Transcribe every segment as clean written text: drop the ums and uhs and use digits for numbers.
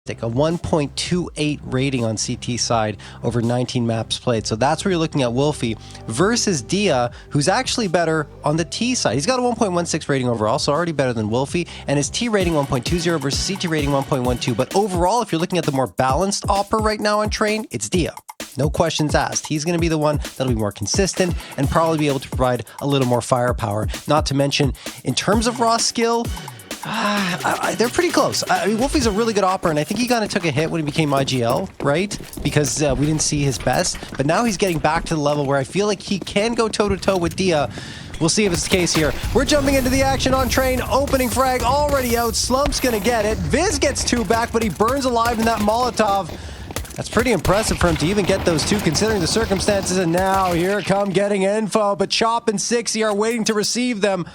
A 1.28 rating on CT side over 19 maps played. So that's where you're looking at Wolfie versus Dia, who's actually better on the T side. He's got a 1.16 rating overall, so already better than Wolfie, and his T rating 1.20 versus CT rating 1.12. But overall, if you're looking at the more balanced opera right now on Train, it's Dia. No questions asked. He's going to be the one that'll be more consistent and probably be able to provide a little more firepower. Not to mention, in terms of raw skill, they're pretty close. I mean, Wolfie's a really good opera, and I think he kind of took a hit when he became IGL, right? Because we didn't see his best. But now he's getting back to the level where I feel like he can go toe-to-toe with Dia. We'll see if it's the case here. We're jumping into the action on Train. Opening frag already out. Slump's going to get it. Viz gets two back, but he burns alive in that Molotov. That's pretty impressive for him to even get those two, considering the circumstances. And now here come getting info, but Chop and Sixy are waiting to receive them.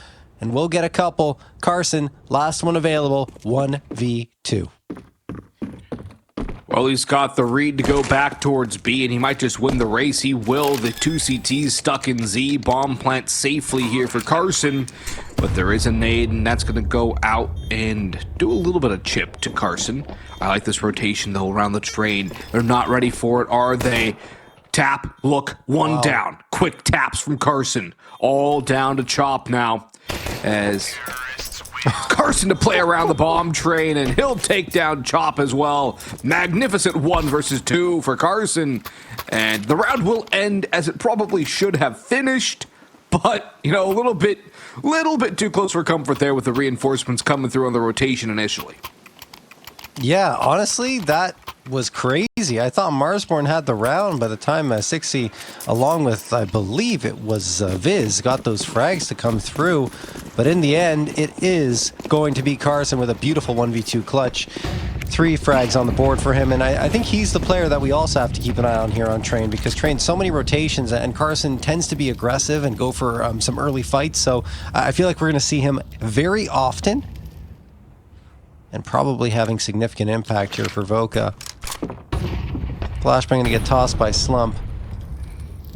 And we'll get a couple. Carson, last one available, 1v2. Well, he's got the read to go back towards B, and he might just win the race. He will. The two CTs stuck in Z. Bomb plant safely here for Carson. But there is a nade, and that's going to go out and do a little bit of chip to Carson. I like this rotation, though, around the Train. They're not ready for it, are they? Tap, look, one down. Quick taps from Carson. All down to Chop now. As Carson to play around the bomb Train, and he'll take down Chop as well. Magnificent 1 versus 2 for Carson. And the round will end as it probably should have finished. But, you know, a little bit too close for comfort there with the reinforcements coming through on the rotation initially. Yeah, honestly, that was crazy. I thought Marsborne had the round by the time Sixy, along with, I believe it was Viz, got those frags to come through. But in the end, it is going to be Carson with a beautiful 1v2 clutch. 3 frags on the board for him, and I think he's the player that we also have to keep an eye on here on Train, because Train's so many rotations, and Carson tends to be aggressive and go for some early fights. So I feel like we're going to see him very often, and probably having significant impact here for Voka. Flashbang going to get tossed by Slump.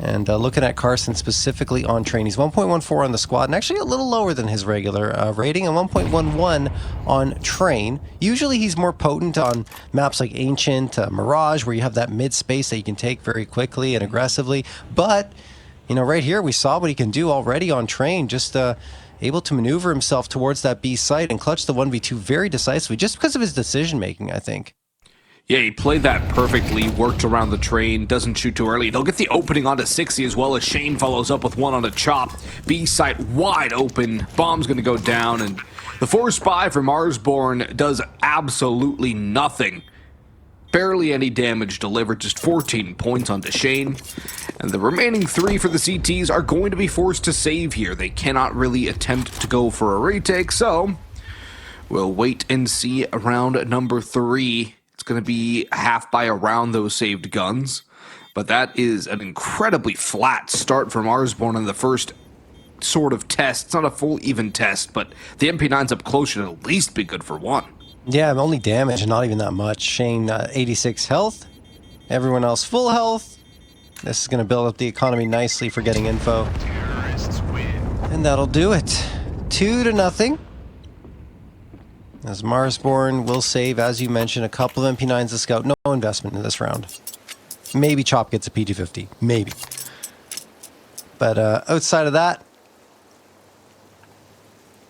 And looking at Carson specifically on Train, he's 1.14 on the squad, and actually a little lower than his regular rating, and 1.11 on Train. Usually he's more potent on maps like Ancient, Mirage, where you have that mid space that you can take very quickly and aggressively. But, you know, right here we saw what he can do already on Train, just able to maneuver himself towards that B site and clutch the 1v2 very decisively, just because of his decision making, I think. Yeah, he played that perfectly, worked around the Train, doesn't shoot too early. They'll get the opening onto Sixy as well, as Shane follows up with one on a Chop. B site wide open, bomb's gonna go down, and the force buy for Marsborne does absolutely nothing. Barely any damage delivered, just 14 points onto Shane. And the remaining 3 for the CTs are going to be forced to save here. They cannot really attempt to go for a retake, so we'll wait and see round number 3. It's going to be half by around those saved guns. But that is an incredibly flat start for Marsborne in the first sort of test. It's not a full even test, but the MP9's up close should at least be good for 1. Yeah, only damage, not even that much. Shane, 86 health. Everyone else full health. This is going to build up the economy nicely for getting info. And that'll do it. 2-0. As Marsborne will save, as you mentioned, a couple of MP9s to scout. No investment in this round. Maybe Chop gets a PG-50. Maybe. But outside of that,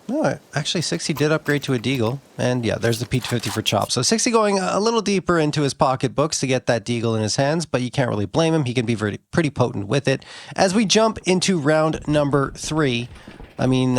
no, actually, Sixy did upgrade to a Deagle. And yeah, there's the P250 for Chop. So Sixy going a little deeper into his pocketbooks to get that Deagle in his hands, but you can't really blame him. He can be pretty potent with it. As we jump into round number 3, I mean,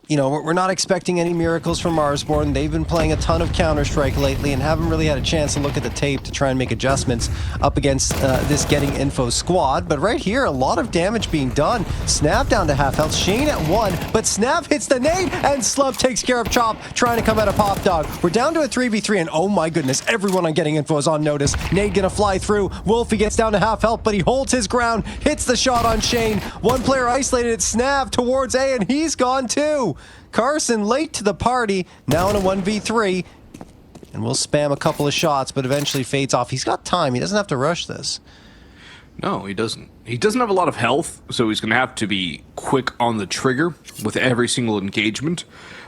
you know, we're not expecting any miracles from Marsborne. They've been playing a ton of Counter-Strike lately and haven't really had a chance to look at the tape to try and make adjustments up against this Getting Info squad. But right here, a lot of damage being done. Snap down to half health, Shane at 1, but Snap hits the nade, and Slump takes care of Chop, trying to come out of Pop Dog. We're down to a 3v3, and oh my goodness, everyone on Getting Info is on notice. Nade gonna fly through. Wolfie gets down to half health, but he holds his ground, hits the shot on Shane. One player isolated, Snap towards A, and he's gone too. Carson late to the party, now in a 1v3, and we'll spam a couple of shots, but eventually fades off. He's got time. He doesn't have to rush this. No, he doesn't. He doesn't have a lot of health, so he's going to have to be quick on the trigger with every single engagement.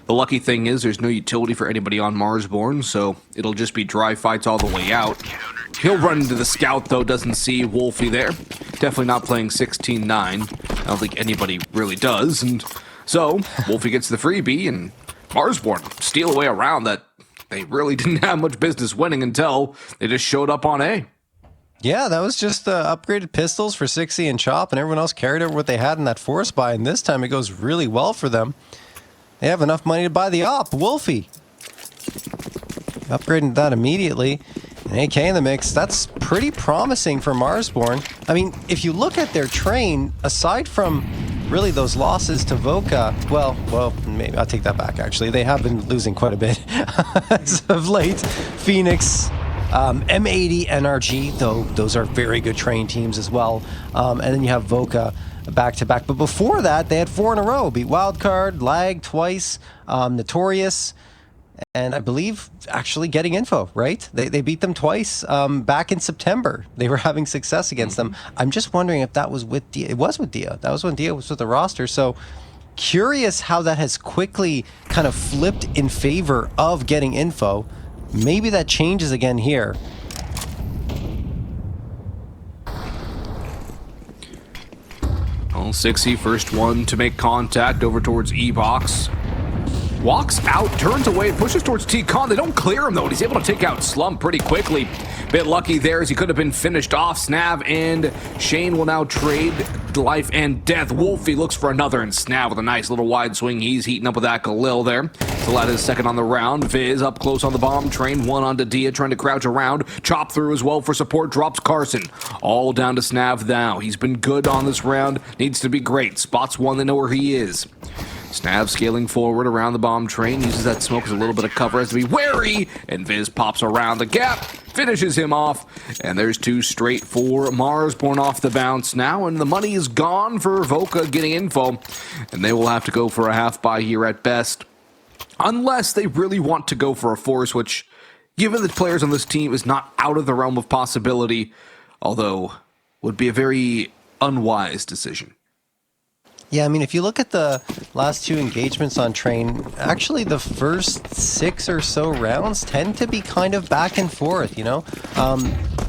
The lucky thing is there's no utility for anybody on Marsborne, so it'll just be dry fights all the way out. He'll run into the scout, though, doesn't see Wolfie there. Definitely not playing 16-9. I don't think anybody really does, and so Wolfie gets the freebie, and Marsborne steal away a round that they really didn't have much business winning until they just showed up on A. Yeah, that was just upgraded pistols for 60 and Chop, and everyone else carried over what they had in that force buy, and this time it goes really well for them. They have enough money to buy the op, Wolfie. Upgrading that immediately. An AK in the mix, that's pretty promising for Marsborne. I mean, if you look at their train, aside from really those losses to Voka, well, maybe I'll take that back, actually. They have been losing quite a bit as of late. Phoenix, M80, NRG, though those are very good train teams as well. And then you have Voka back-to-back. But before that, they had 4 in a row. Beat Wildcard, Lag twice, Notorious, and I believe actually Getting Info, right? They beat them twice back in September. They were having success against them. I'm just wondering if that was with Dia. It was with Dia. That was when Dia was with the roster. So curious how that has quickly kind of flipped in favor of Getting Info. Maybe that changes again here. Well, 60, first one to make contact over towards E-Box. Walks out, turns away, pushes towards T-Con. They don't clear him, though, and he's able to take out Slump pretty quickly. Bit lucky there as he could have been finished off. Snav and Shane will now trade life and death. Wolfie looks for another, and Snav with a nice little wide swing. He's heating up with that Galil there. Salad is second on the round. Viz up close on the bomb train. One onto Dia, trying to crouch around. Chop through as well for support. Drops Carson. All down to Snav now. He's been good on this round. Needs to be great. Spots one, they know where he is. Snav scaling forward around the bomb train, uses that smoke as a little bit of cover, has to be wary, and Viz pops around the gap, finishes him off, and there's 2 straight for Marsborne off the bounce now, and the money is gone for Voka Getting Info, and they will have to go for a half buy here at best, unless they really want to go for a force, which, given the players on this team, is not out of the realm of possibility, although would be a very unwise decision. Yeah, I mean, if you look at the last 2 engagements on train, actually the first 6 or so rounds tend to be kind of back and forth, you know?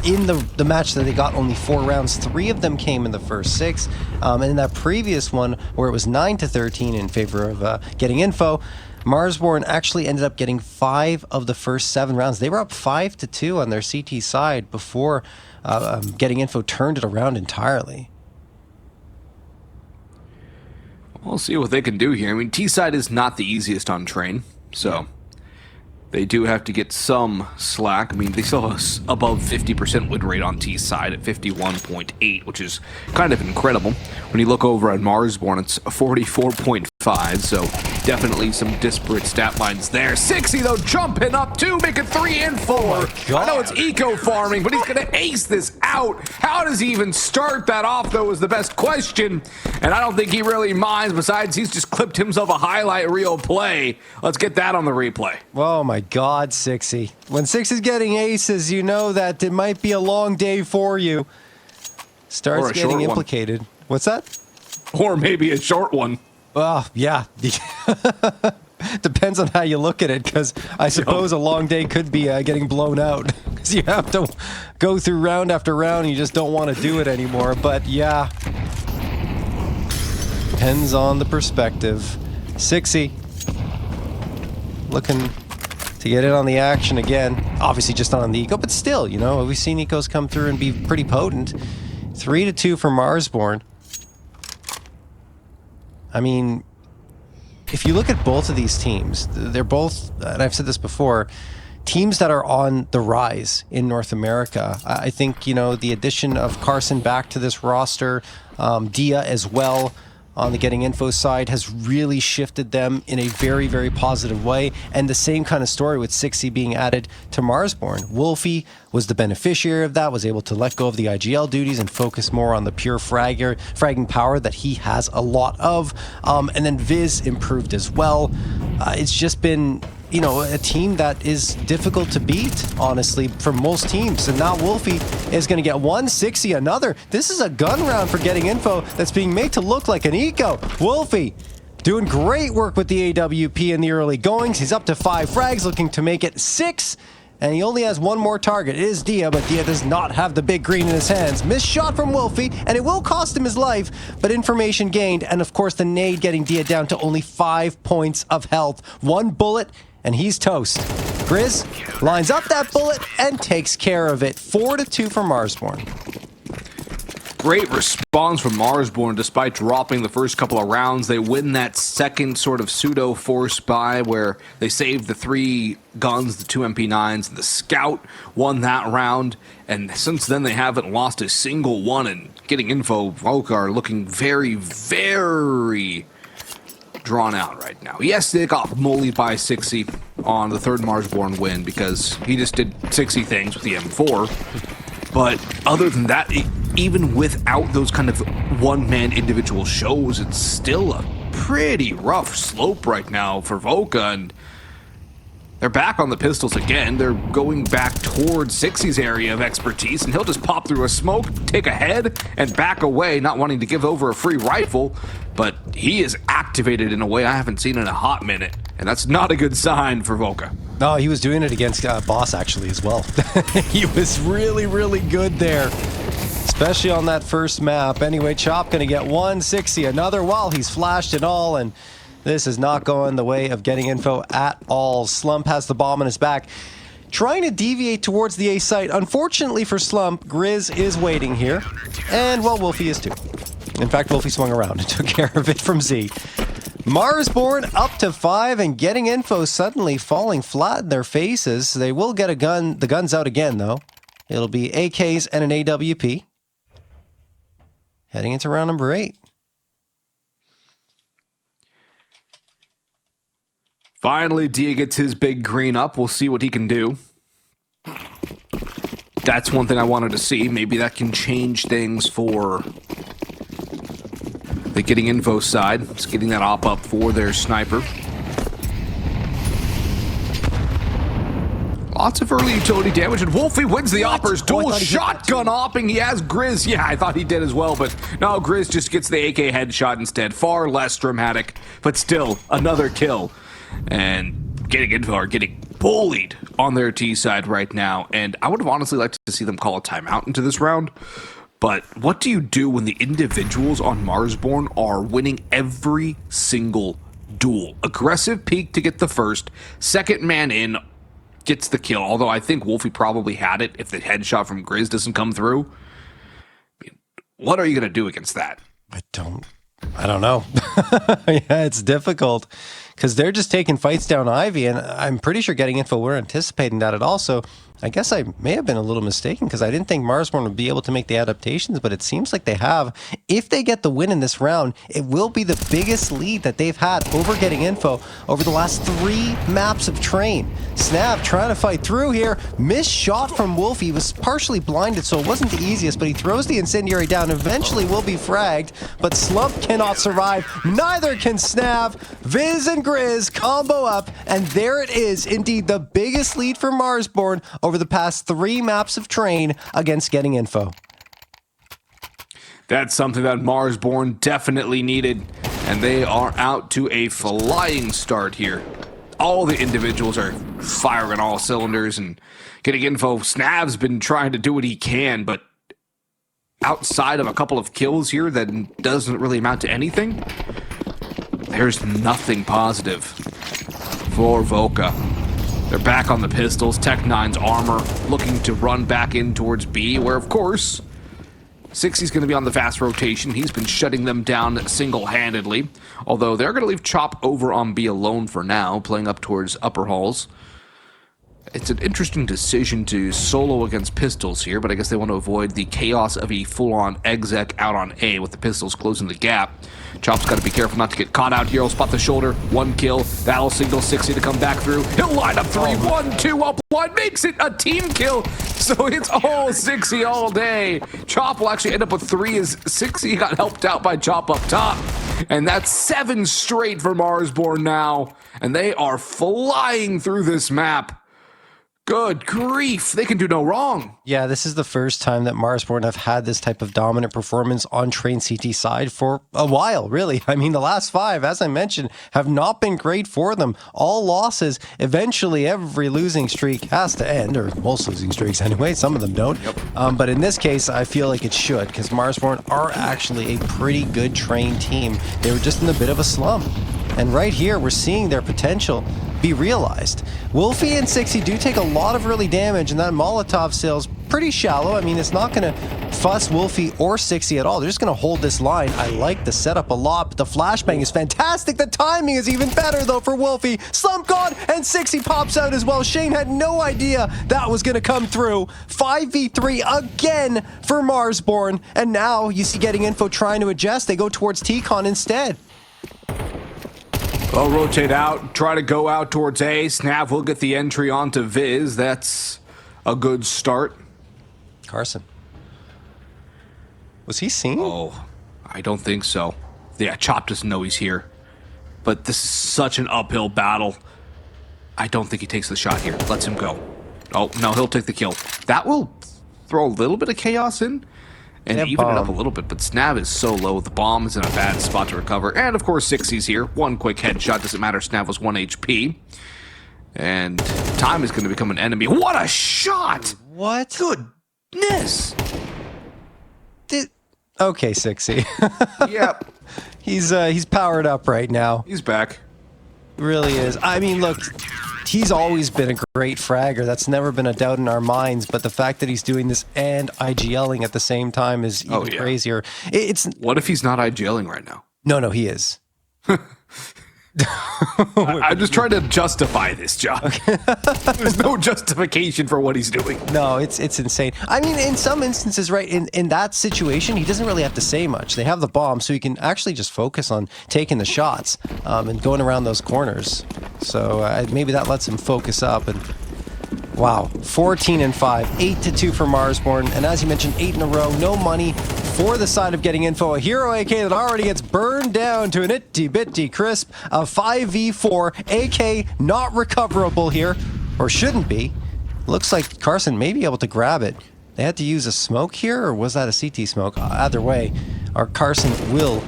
In the match that they got only 4 rounds, 3 of them came in the first 6. And in that previous one, where it was 9-13 in favor of Getting Info, Marsborne actually ended up getting 5 of the first 7 rounds. They were up 5-2 on their CT side before Getting Info turned it around entirely. We'll see what they can do here. I mean, T-side is not the easiest on train, so they do have to get some slack. I mean, they still have above 50% win rate on T-side at 51.8, which is kind of incredible. When you look over at Marsborne, it's 44.5, so definitely some disparate stat lines there. 60, though, jumping up 2, making 3 and 4. I know it's eco-farming, but he's going to ace this out. How does he even start that off, though, is the best question. And I don't think he really minds. Besides, he's just clipped himself a highlight reel play. Let's get that on the replay. Oh, my God, 60. When 6 is getting aces, you know that it might be a long day for you. Starts getting implicated. One. What's that? Or maybe a short one. Oh, yeah. Depends on how you look at it, because I suppose a long day could be getting blown out. Because you have to go through round after round and you just don't want to do it anymore. But yeah, depends on the perspective. 60 looking to get in on the action again. Obviously just not on the eco, but still, you know, we've seen ecos come through and be pretty potent. 3-2 for Marsborne. I mean, if you look at both of these teams, they're both, and I've said this before, teams that are on the rise in North America. I think, you know, the addition of Carson back to this roster, Dia as well, on the Getting Info side has really shifted them in a very, very positive way. And the same kind of story with 60 being added to Marsborne. Wolfie was the beneficiary of that, was able to let go of the IGL duties and focus more on the pure fragging power that he has a lot of. And then Viz improved as well. It's just been you know, a team that is difficult to beat, honestly, for most teams. And now Wolfie is going to get 160, another. This is a gun round for getting info that's being made to look like an eco. Wolfie doing great work with the AWP in the early goings. He's up to 5 frags, looking to make it 6. And he only has one more target. It is Dia, but Dia does not have the big green in his hands. Missed shot from Wolfie, and it will cost him his life, but information gained. And of course, the nade getting Dia down to only 5 points of health. 1 bullet, and he's toast. Grizz lines up that bullet and takes care of it. 4-2 for Marsborne. Great response from Marsborne despite dropping the first couple of rounds. They win that second sort of pseudo force buy where they saved the 3 guns, the 2 MP9s, and the scout won that round. And since then they haven't lost a single one, and getting info, Voka are looking very, very drawn out right now. Yes, they got mollied by 60 on the 3rd Marsborne win because he just did 60 things with the M4. But other than that, even without those kind of one-man individual shows, it's still a pretty rough slope right now for Voka, and they're back on the pistols again. They're going back towards 60's area of expertise, and he'll just pop through a smoke, take a head, and back away, not wanting to give over a free rifle, but he is activated in a way I haven't seen in a hot minute, and that's not a good sign for Voka. No, he was doing it against Boss, actually, as well. He was really, really good there, especially on that first map. Anyway, Chop going to get 160, another while he's flashed and all, and this is not going the way of getting info at all. Slump has the bomb in his back, trying to deviate towards the A site. Unfortunately for Slump, Grizz is waiting here, and, well, Wolfie is too. In fact, Wolfie swung around and took care of it from Z. Marsborne up to 5 and getting info suddenly falling flat in their faces. They will get a gun. The gun's out again, though. It'll be AKs and an AWP. Heading into round number 8. Finally, Dia gets his big green up. We'll see what he can do. That's one thing I wanted to see. Maybe that can change things for the getting info side. It's getting that op up for their sniper. Lots of early utility damage, and Wolfie wins the Opper's dual shotgun opping. He has Grizz. Yeah, I thought he did as well, but no, Grizz just gets the AK headshot instead. Far less dramatic, but still another kill. And getting info are getting bullied on their T side right now, and I would have honestly liked to see them call a timeout into this round. But what do you do when the individuals on Marsborne are winning every single duel? Aggressive peek to get the first, second man in gets the kill, although I think Wolfie probably had it if the headshot from Grizz doesn't come through. What are you going to do against that? I don't know. Yeah, it's difficult because they're just taking fights down Ivy, and I'm pretty sure getting info we're anticipating that at all. So I guess I may have been a little mistaken because I didn't think Marsborne would be able to make the adaptations, but it seems like they have. If they get the win in this round, it will be the biggest lead that they've had over getting info over the last 3 maps of Train. Snav trying to fight through here. Missed shot from Wolfie. He was partially blinded, so it wasn't the easiest, but he throws the incendiary down. Eventually will be fragged, but Slump cannot survive. Neither can Snav. Viz and Grizz combo up, and there it is. Indeed, the biggest lead for Marsborne over the past 3 maps of Train against getting info. That's something that Marsborne definitely needed, and they are out to a flying start here. All the individuals are firing all cylinders and getting info. Snav's been trying to do what he can, but outside of a couple of kills here that doesn't really amount to anything, there's nothing positive for Voka. They're back on the pistols. Tech-9's armor looking to run back in towards B, where, of course, 60's going to be on the fast rotation. He's been shutting them down single-handedly, although they're going to leave Chop over on B alone for now, playing up towards upper halls. It's an interesting decision to solo against pistols here, but I guess they want to avoid the chaos of a full-on exec out on A with the pistols closing the gap. Chop's got to be careful not to get caught out here. He'll spot the shoulder. 1 kill. That'll signal 60 to come back through. He'll line up 3. 1, 2 up one. Makes it a team kill. So it's all 60 all day. Chop will actually end up with 3 as 60 got helped out by Chop up top. And that's 7 straight for Marsborne now. And they are flying through this map. Good grief, they can do no wrong. Yeah, this is the first time that Marsborne have had this type of dominant performance on Train CT side for a while, really. I mean, the last 5, as I mentioned, have not been great for them. All losses. Eventually, every losing streak has to end, or most losing streaks anyway. Some of them don't. Yep. But in this case, I feel like it should, because Marsborne are actually a pretty good Train team. They were just in a bit of a slump. And right here, we're seeing their potential be realized. Wolfie and 60 do take a lot of early damage, and that Molotov sail's pretty shallow. I mean, it's not going to fuss Wolfie or 60 at all. They're just going to hold this line. I like the setup a lot, but the flashbang is fantastic. The timing is even better, though, for Wolfie. Slump gone, and 60 pops out as well. Shane had no idea that was going to come through. 5v3 again for Marsborne, and now you see Getting Info trying to adjust. They go towards T-Con instead. Well, rotate out, try to go out towards A. Snav will get the entry onto Viz. That's a good start. Carson. Was he seen? Oh, I don't think so. Yeah, Chop doesn't know he's here. But this is such an uphill battle. I don't think he takes the shot here. Lets him go. Oh, no, he'll take the kill. That will throw a little bit of chaos in. And even it up a little bit, but Snav is so low. The bomb is in a bad spot to recover. And, of course, 60's here. 1 quick headshot. Doesn't matter. Snav was 1 HP. And time is going to become an enemy. What a shot! What? Goodness! Okay, 60. Yep. He's powered up right now. He's back. Really is. I mean, look, he's always been a great fragger. That's never been a doubt in our minds. But the fact that he's doing this and IGLing at the same time is even crazier. What if he's not IGLing right now? No, he is. I'm just trying to justify this, John. Okay. There's no justification for what he's doing. No, it's insane. I mean, in some instances, right, in that situation, he doesn't really have to say much. They have the bomb, so he can actually just focus on taking the shots and going around those corners. So maybe that lets him focus up. And wow, 14-5, 8-2 for Marsborne. And as you mentioned, 8 in a row, no money for the side of Getting Info. A hero AK that already gets burned down to an itty-bitty crisp. A 5v4 AK not recoverable here, or shouldn't be. Looks like Carson may be able to grab it. They had to use a smoke here, or was that a CT smoke? Either way, our Carson will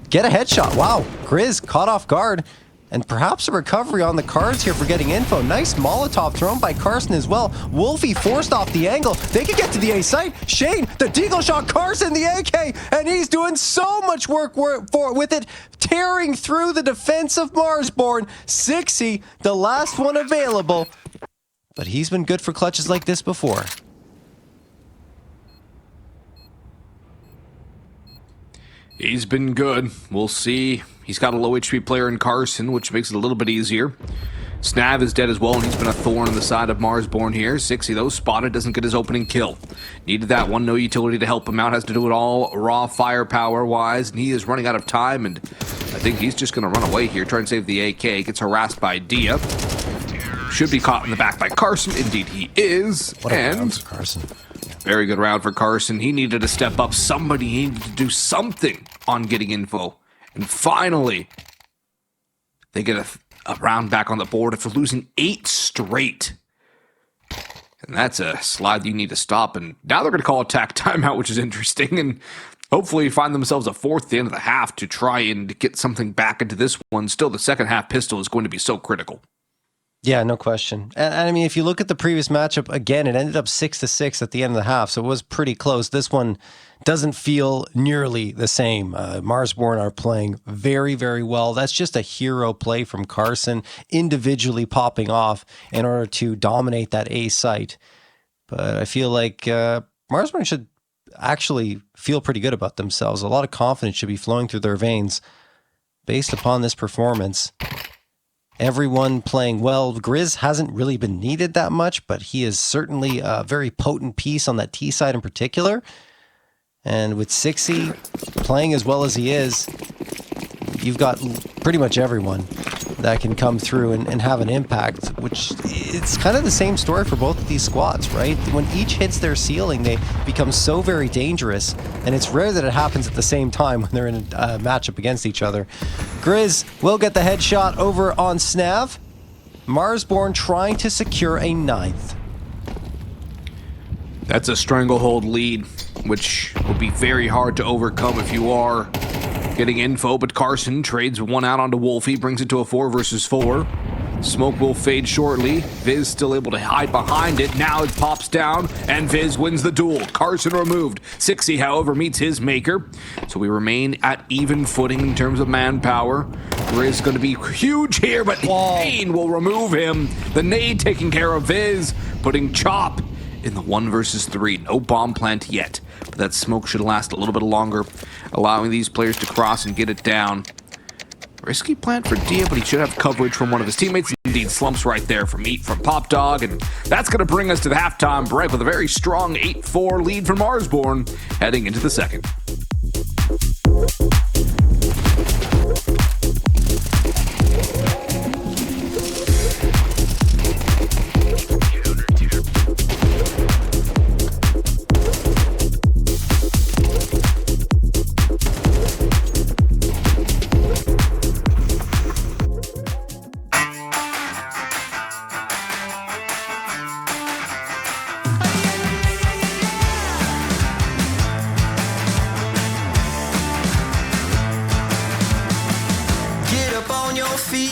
get a headshot. Wow, Grizz caught off guard. And perhaps a recovery on the cards here for Getting Info. Nice Molotov thrown by Carson as well. Wolfie forced off the angle. They could get to the A site. Shane, the deagle shot Carson, the AK, and he's doing so much work with it, tearing through the defense of Marsborne. 60, the last one available. But he's been good for clutches like this before. He's been good. We'll see. He's got a low HP player in Carson, which makes it a little bit easier. Snav is dead as well, and he's been a thorn in the side of Marsborne here. 60, though, spotted, doesn't get his opening kill. Needed that one, no utility to help him out. Has to do it all raw firepower-wise, and he is running out of time, and I think he's just going to run away here, try and save the AK. Gets harassed by Dia. Should be caught in the back by Carson. Indeed, he is. What a round for Carson. Very good round for Carson. He needed to step up. Somebody needed to do something on Getting Info. And finally, they get a round back on the board after losing 8 straight. And that's a slide you need to stop. And now they're going to call attack timeout, which is interesting. And hopefully find themselves a 4th at the end of the half to try and get something back into this one. Still, the second half pistol is going to be so critical. Yeah, no question. And I mean, if you look at the previous matchup, again, it ended up 6-6 at the end of the half, so it was pretty close. This one doesn't feel nearly the same. Marsborne are playing very, very well. That's just a hero play from Carson, individually popping off in order to dominate that A site. But I feel like Marsborne should actually feel pretty good about themselves. A lot of confidence should be flowing through their veins based upon this performance. Everyone playing well. Grizz hasn't really been needed that much, but he is certainly a very potent piece on that T side in particular. And with Sixy playing as well as he is, you've got pretty much everyone that can come through and have an impact, which it's kind of the same story for both of these squads, right? When each hits their ceiling, they become so very dangerous, and it's rare that it happens at the same time when they're in a matchup against each other. Grizz will get the headshot over on Snav. Marsborne trying to secure a 9th. That's a stranglehold lead, which will be very hard to overcome if you are getting info, but Carson trades one out onto Wolfie, brings it to a 4 versus 4. Smoke will fade shortly. Viz still able to hide behind it. Now it pops down, and Viz wins the duel. Carson removed. Sixy, however, meets his maker. So we remain at even footing in terms of manpower. Grizz going to be huge here, but Kane will remove him. The nade taking care of Viz, putting Chop in the 1 versus 3. No bomb plant yet, but that smoke should last a little bit longer, allowing these players to cross and get it down. Risky plant for Dia, but he should have coverage from one of his teammates. Indeed, slumps right there from Pop Dog, and that's going to bring us to the halftime break with a very strong 8-4 lead for Marsborne heading into the second.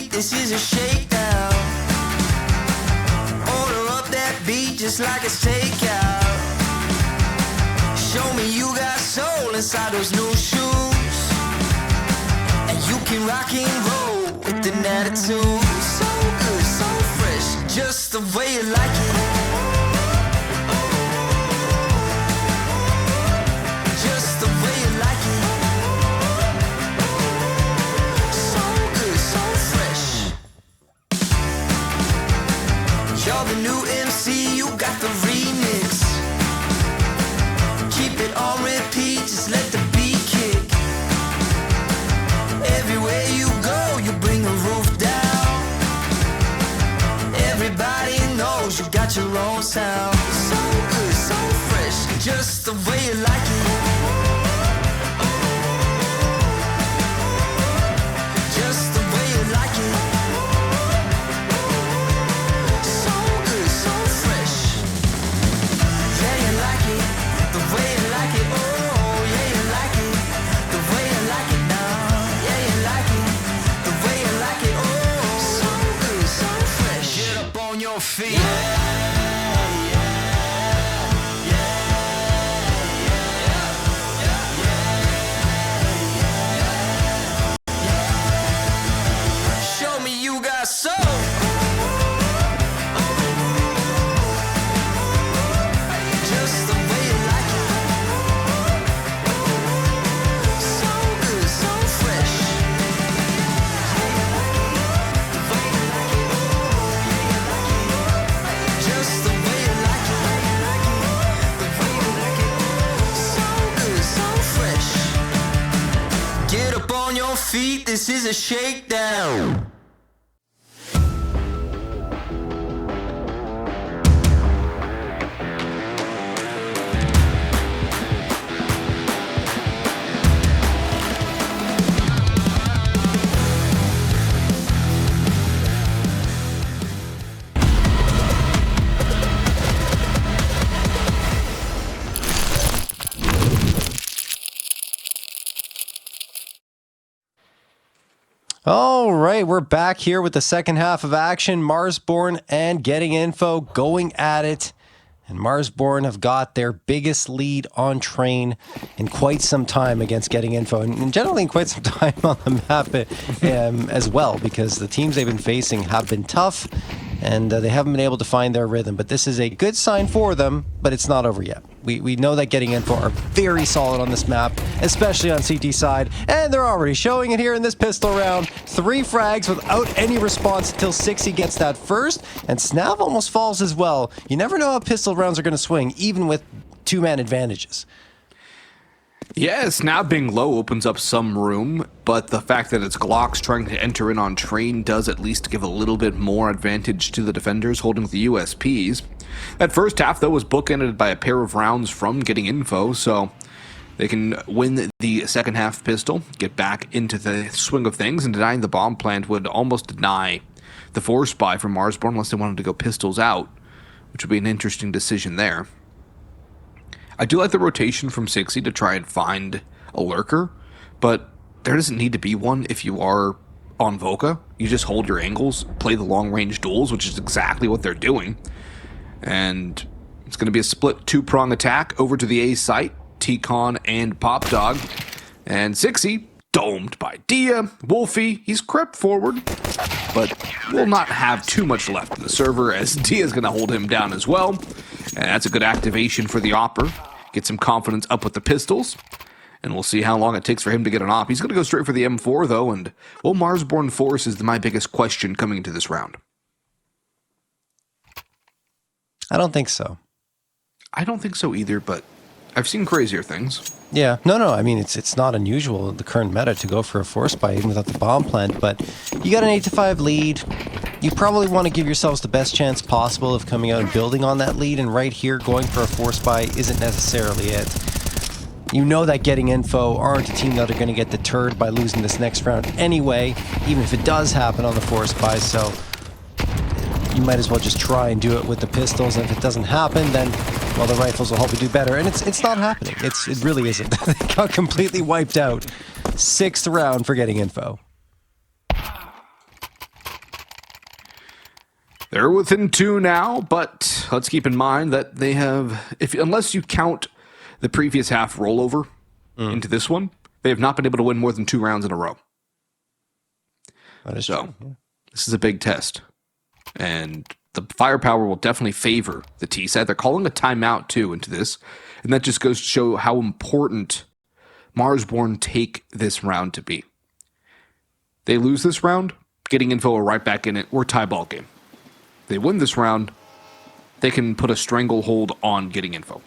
This is a shakedown. Order up that beat just like it's takeout. Show me you got soul inside those new shoes, and you can rock and roll with an attitude. So good, so fresh, just the way you like it. Just the way you like it. You're the new MC, you got the remix. Keep it on repeat, just let the beat kick. Everywhere you go, you bring the roof down. Everybody knows you got your own sound. So good, so fresh, just the way you like it. Just the way you like it. Feet. Show me you got soul. Just the way you like it. So good, so fresh. Just the way you like it. The way you like it. So good, so fresh. Get up on your feet, this is a shakedown. All right, we're back here with the second half of action. Marsborne and Getting Info going at it. And Marsborne have got their biggest lead on train in quite some time against Getting Info, and generally in quite some time on the map as well, because the teams they've been facing have been tough. and they haven't been able to find their rhythm. But this is a good sign for them, but it's not over yet. We know that getting info are very solid on this map, especially on CT side, and they're already showing it here in this pistol round. 3 frags without any response until Sixy gets that first, and Snav almost falls as well. You never know how pistol rounds are going to swing, even with 2-man advantages. Yes, now being low opens up some room, but the fact that it's Glocks trying to enter in on train does at least give a little bit more advantage to the defenders holding the USPs. That first half, though, was bookended by a pair of rounds from getting info, so they can win the second half pistol, get back into the swing of things, and denying the bomb plant would almost deny the force buy from Marsborne unless they wanted to go pistols out, which would be an interesting decision there. I do like the rotation from Sixy to try and find a lurker, but there doesn't need to be one if you are on Voka. You just hold your angles, play the long-range duels, which is exactly what they're doing. And it's going to be a split 2-prong attack over to the A site, T-Con and Pop Dog. And Sixy, domed by Dia. Wolfie, he's crept forward, but will not have too much left in the server as Dia's going to hold him down as well. And that's a good activation for the Opper. Get some confidence up with the pistols. And we'll see how long it takes for him to get an op. He's going to go straight for the M4, though, and will Marsborne force is my biggest question coming into this round. I don't think so. I don't think so either, but I've seen crazier things. Yeah, no. I mean, it's not unusual in the current meta to go for a force buy even without the bomb plant. But you got an 8-5 lead. You probably want to give yourselves the best chance possible of coming out and building on that lead. And right here, going for a force buy isn't necessarily it. You know that getting info aren't a team that are going to get deterred by losing this next round anyway, even if it does happen on the force buy. So you might as well just try and do it with the pistols. And if it doesn't happen, then well, the rifles will hopefully do better. And it's not happening. It really isn't. They got completely wiped out. 6th round for getting info. They're within 2 now, but let's keep in mind that they have, unless you count the previous half rollover into this one, they have not been able to win more than 2 rounds in a row. That is so, true, yeah. This is a big test. And the firepower will definitely favor the T side. They're calling a timeout, too, into this. And that just goes to show how important Marsborne take this round to be. They lose this round, getting info are right back in it. We're tie ball game. They win this round, they can put a stranglehold on getting info.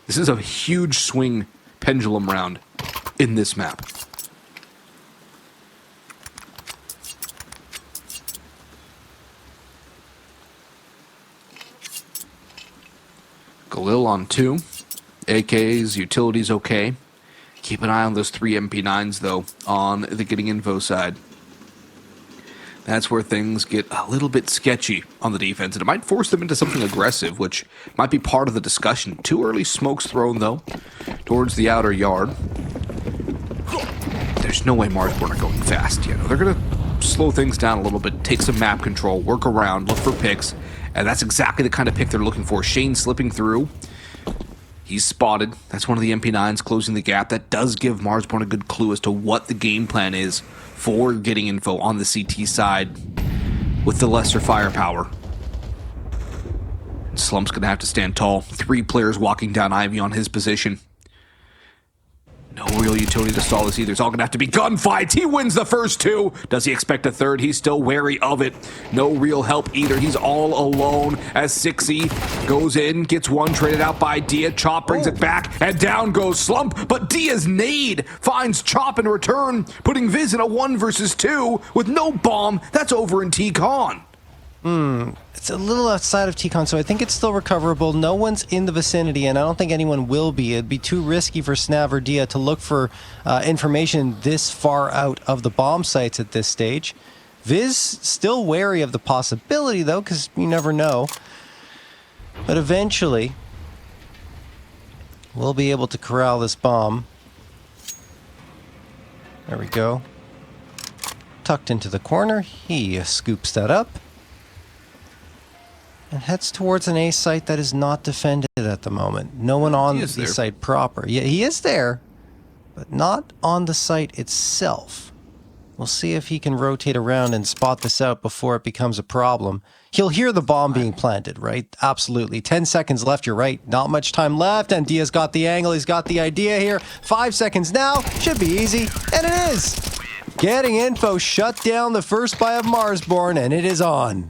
This is a huge swing pendulum round in this map. Galil on 2. AKs, utilities okay. Keep an eye on those 3 MP9s, though, on the getting info side. That's where things get a little bit sketchy on the defense, and it might force them into something aggressive, which might be part of the discussion. 2 early smokes thrown, though, towards the outer yard. There's no way Marsborne are going fast yet. They're going to slow things down a little bit, take some map control, work around, look for picks, and that's exactly the kind of pick they're looking for. Shane slipping through. He's spotted. That's one of the MP9s closing the gap. That does give Marsborne a good clue as to what the game plan is for getting info on the CT side with the lesser firepower. And Slump's going to have to stand tall. 3 players walking down Ivy on his position. No real utility to stall this either. It's all going to have to be gunfights. He wins the first 2. Does he expect a third? He's still wary of it. No real help either. He's all alone as Sixy goes in, gets one traded out by Dia. Chop brings it back, and down goes Slump. But Dia's nade finds Chop in return, putting Viz in a 1 versus 2 with no bomb. That's over in T-Con. It's a little outside of T-Con, so I think it's still recoverable. No one's in the vicinity, and I don't think anyone will be. It'd be too risky for Snav or Dia to look for information this far out of the bomb sites at this stage. Viz still wary of the possibility, though, because you never know. But eventually, we'll be able to corral this bomb. There we go. Tucked into the corner. He scoops that up. And heads towards an A site that is not defended at the moment. No one on the site proper. Yeah, he is there, but not on the site itself. We'll see if he can rotate around and spot this out before it becomes a problem. He'll hear the bomb being planted, right? Absolutely. 10 seconds left, you're right. Not much time left, and Dia's got the angle. He's got the idea here. 5 seconds now. Should be easy, and it is. Getting info shut down the first buy of Marsborne, and it is on.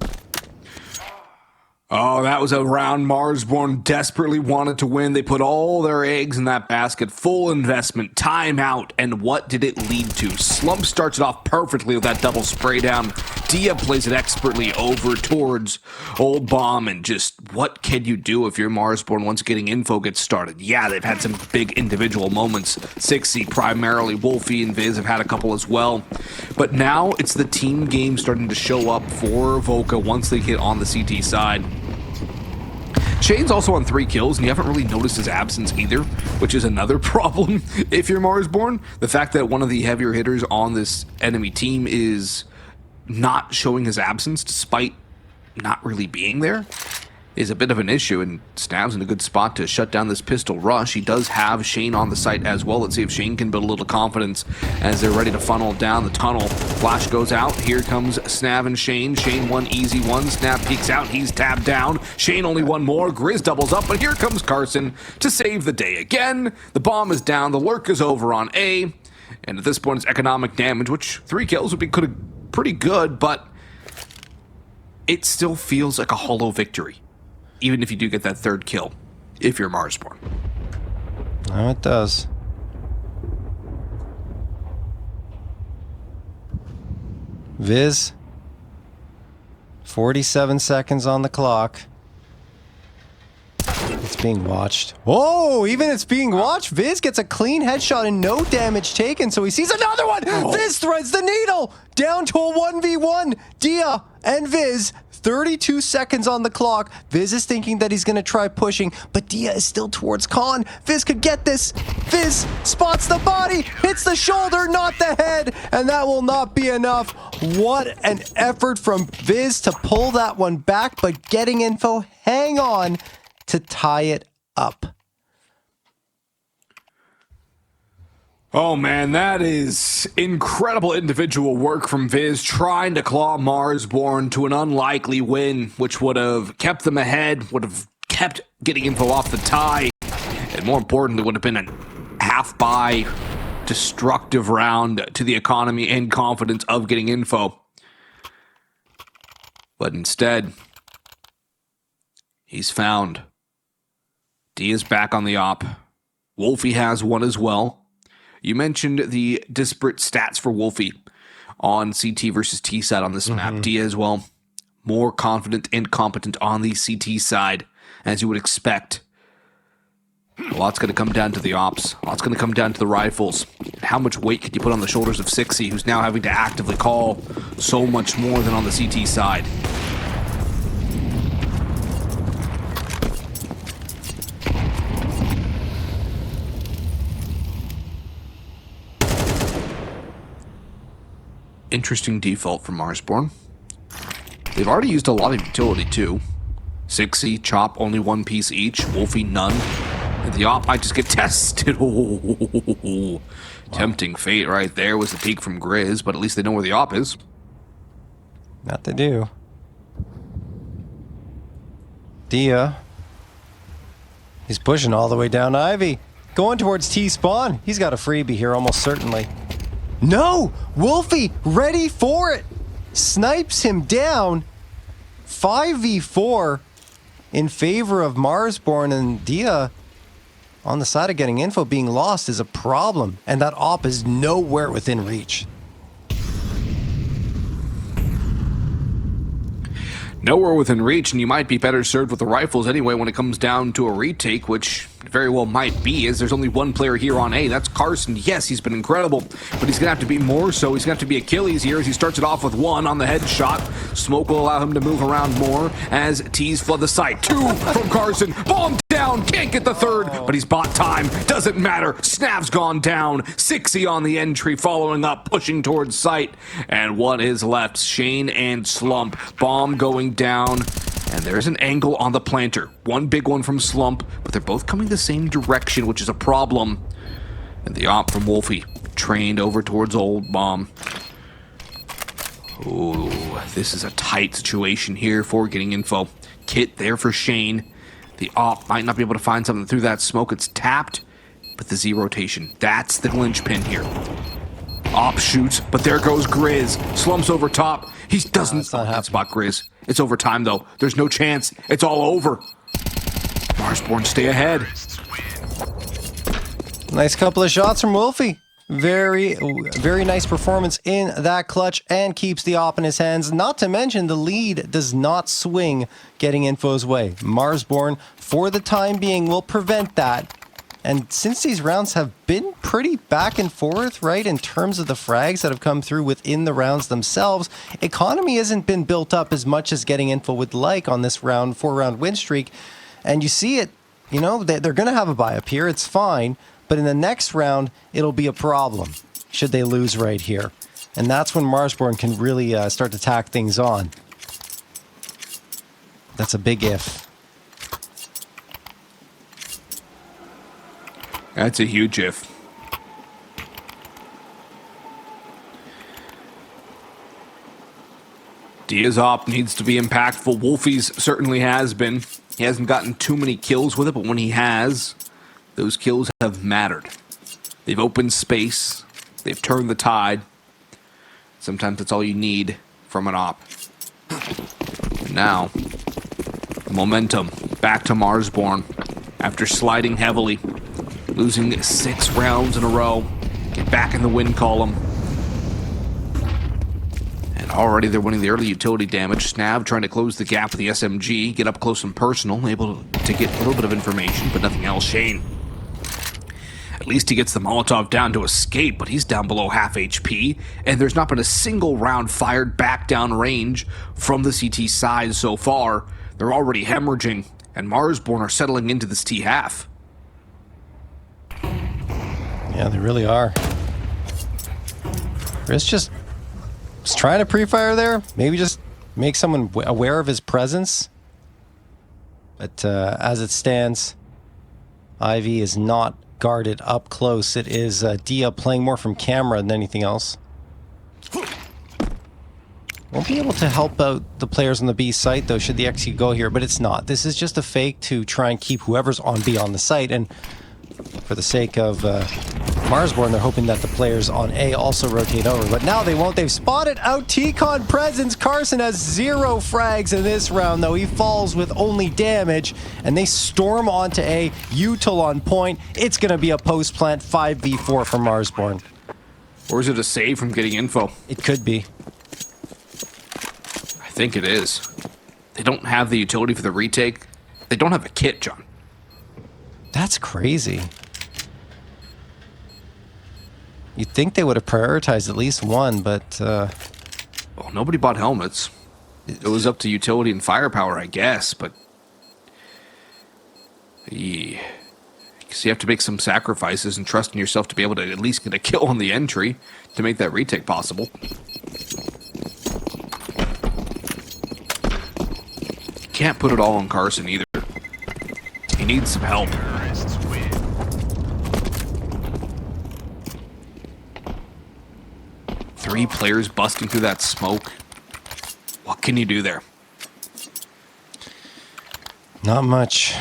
Oh, that was a round Marsborne desperately wanted to win. They put all their eggs in that basket. Full investment, timeout, and what did it lead to? Slump starts it off perfectly with that double spray down. Dia plays it expertly over towards Old Bomb, and just what can you do if you're Marsborne once getting info gets started? Yeah, they've had some big individual moments. 6C primarily, Wolfie and Viz have had a couple as well. But now it's the team game starting to show up for Voka once they get on the CT side. Shane's also on 3 kills, and you haven't really noticed his absence either, which is another problem if you're Marsborne. The fact that one of the heavier hitters on this enemy team is not showing his absence despite not really being there is a bit of an issue, and Snav's in a good spot to shut down this pistol rush. He does have Shane on the site as well. Let's see if Shane can build a little confidence as they're ready to funnel down the tunnel. Flash goes out. Here comes Snav and Shane. Shane one easy one. Snav peeks out. He's tabbed down. Shane only one more. Grizz doubles up, but here comes Carson to save the day again. The bomb is down. The lurk is over on A, and at this point it's economic damage, which 3 kills would be pretty good, but it still feels like a hollow victory. Even if you do get that 3rd kill, if you're Marsborne. Oh, it does. Viz. 47 seconds on the clock. It's being watched. Whoa, even it's being watched. Viz gets a clean headshot and no damage taken, so he sees another one. Oh. Viz threads the needle. Down to a 1v1. Dia and Viz. 32 seconds on the clock. Viz is thinking that he's going to try pushing, but Dia is still towards Con. Viz could get this. Viz spots the body, hits the shoulder, not the head, and that will not be enough. What an effort from Viz to pull that one back, but getting info, hang on, to tie it up. Oh man, that is incredible individual work from Viz, trying to claw Marsborne to an unlikely win, which would have kept them ahead, would have kept getting info off the tie, and more importantly, would have been a half-buy destructive round to the economy and confidence of getting info. But instead, he's found. Dia's back on the op. Wolfie has one as well. You mentioned the disparate stats for Wolfie on CT versus T side on this map. Dia as well, more confident and competent on the CT side, as you would expect. A lot's going to come down to the ops. A lot's going to come down to the rifles. How much weight can you put on the shoulders of 6C, who's now having to actively call so much more than on the CT side? Interesting default from Marsborne. They've already used a lot of utility too. 6C, Chop, only 1 piece each. Wolfie, none. And the op might just get tested. Wow. Tempting fate right there was the peek from Grizz, but at least they know where the op is. That they do. Dia. He's pushing all the way down Ivy. Going towards T-spawn. He's got a freebie here almost certainly. No! Wolfie, ready for it! Snipes him down. 5v4 in favor of Marsborne, and Dia on the side of getting info being lost is a problem, and that op is nowhere within reach. Nowhere within reach, and you might be better served with the rifles anyway when it comes down to a retake, which very well might be, as there's only one player here on A. That's Carson. Yes, he's been incredible, but he's going to have to be more so. He's going to have to be Achilles here as he starts it off with 1 on the headshot. Smoke will allow him to move around more as T's flood the site. 2 from Carson. Bomb down. Can't get the 3rd, but he's bought time. Doesn't matter. Snav's gone down. 6C on the entry, following up, pushing towards site. And what is left? Shane and Slump. Bomb going down. And there's an angle on the planter. One big one from Slump, but they're both coming the same direction, which is a problem. And the op from Wolfie trained over towards Old Bomb. Ooh, this is a tight situation here for getting info. Kit there for Shane. The op might not be able to find something through that smoke. It's tapped, but the Z rotation, that's the linchpin here. Op shoots, but there goes Grizz. Slumps over top. He doesn't spot Grizz. It's over time, though. There's no chance. It's all over. Marsborne stay ahead. Nice couple of shots from Wolfie. Very nice performance in that clutch and keeps the op in his hands. Not to mention the lead does not swing getting info's way. Marsborne, for the time being, will prevent that. And since these rounds have been pretty back and forth, right, in terms of the frags that have come through within the rounds themselves, economy hasn't been built up as much as getting info would like on this round, 4-round win streak. And you see it, you know, they're going to have a buy up here. It's fine. But in the next round, it'll be a problem should they lose right here. And that's when Marsborne can really start to tack things on. That's a big if. That's a huge if. Diaz op needs to be impactful. Wolfie's certainly has been. He hasn't gotten too many kills with it, but when he has, those kills have mattered. They've opened space. They've turned the tide. Sometimes that's all you need from an op. Now, momentum back to Marsborne after sliding heavily, losing 6 rounds in a row. Get back in the win column. And already they're winning the early utility damage. Snav trying to close the gap with the SMG, get up close and personal, able to get a little bit of information, but nothing else. Shane, at least he gets the Molotov down to escape, but he's down below half HP, and there's not been a single round fired back down range from the CT side so far. They're already hemorrhaging, and Marsborne are settling into this T-half. Yeah, they really are. Chris just was trying to pre-fire there. Maybe just make someone aware of his presence. But as it stands, Ivy is not guarded up close. It is Dia playing more from camera than anything else. Won't be able to help out the players on the B site, though, should the XE go here, but it's not. This is just a fake to try and keep whoever's on B on the site, and for the sake of Marsborne, they're hoping that the players on A also rotate over, but now they won't. They've spotted out T-Con presence. Carson has 0 frags in this round, though. He falls with only damage, and they storm onto A. Util on point. It's going to be a post-plant 5v4 for Marsborne. Or is it a save from getting info? It could be. I think it is. They don't have the utility for the retake. They don't have a kit, John. That's crazy. You'd think they would have prioritized at least one, but... Well, nobody bought helmets. It was up to utility and firepower, I guess, but... Yeah. Because you have to make some sacrifices and trust in yourself to be able to at least get a kill on the entry to make that retake possible. You can't put it all on Carson either. He needs some help. 3 players busting through that smoke. What can you do there? Not much.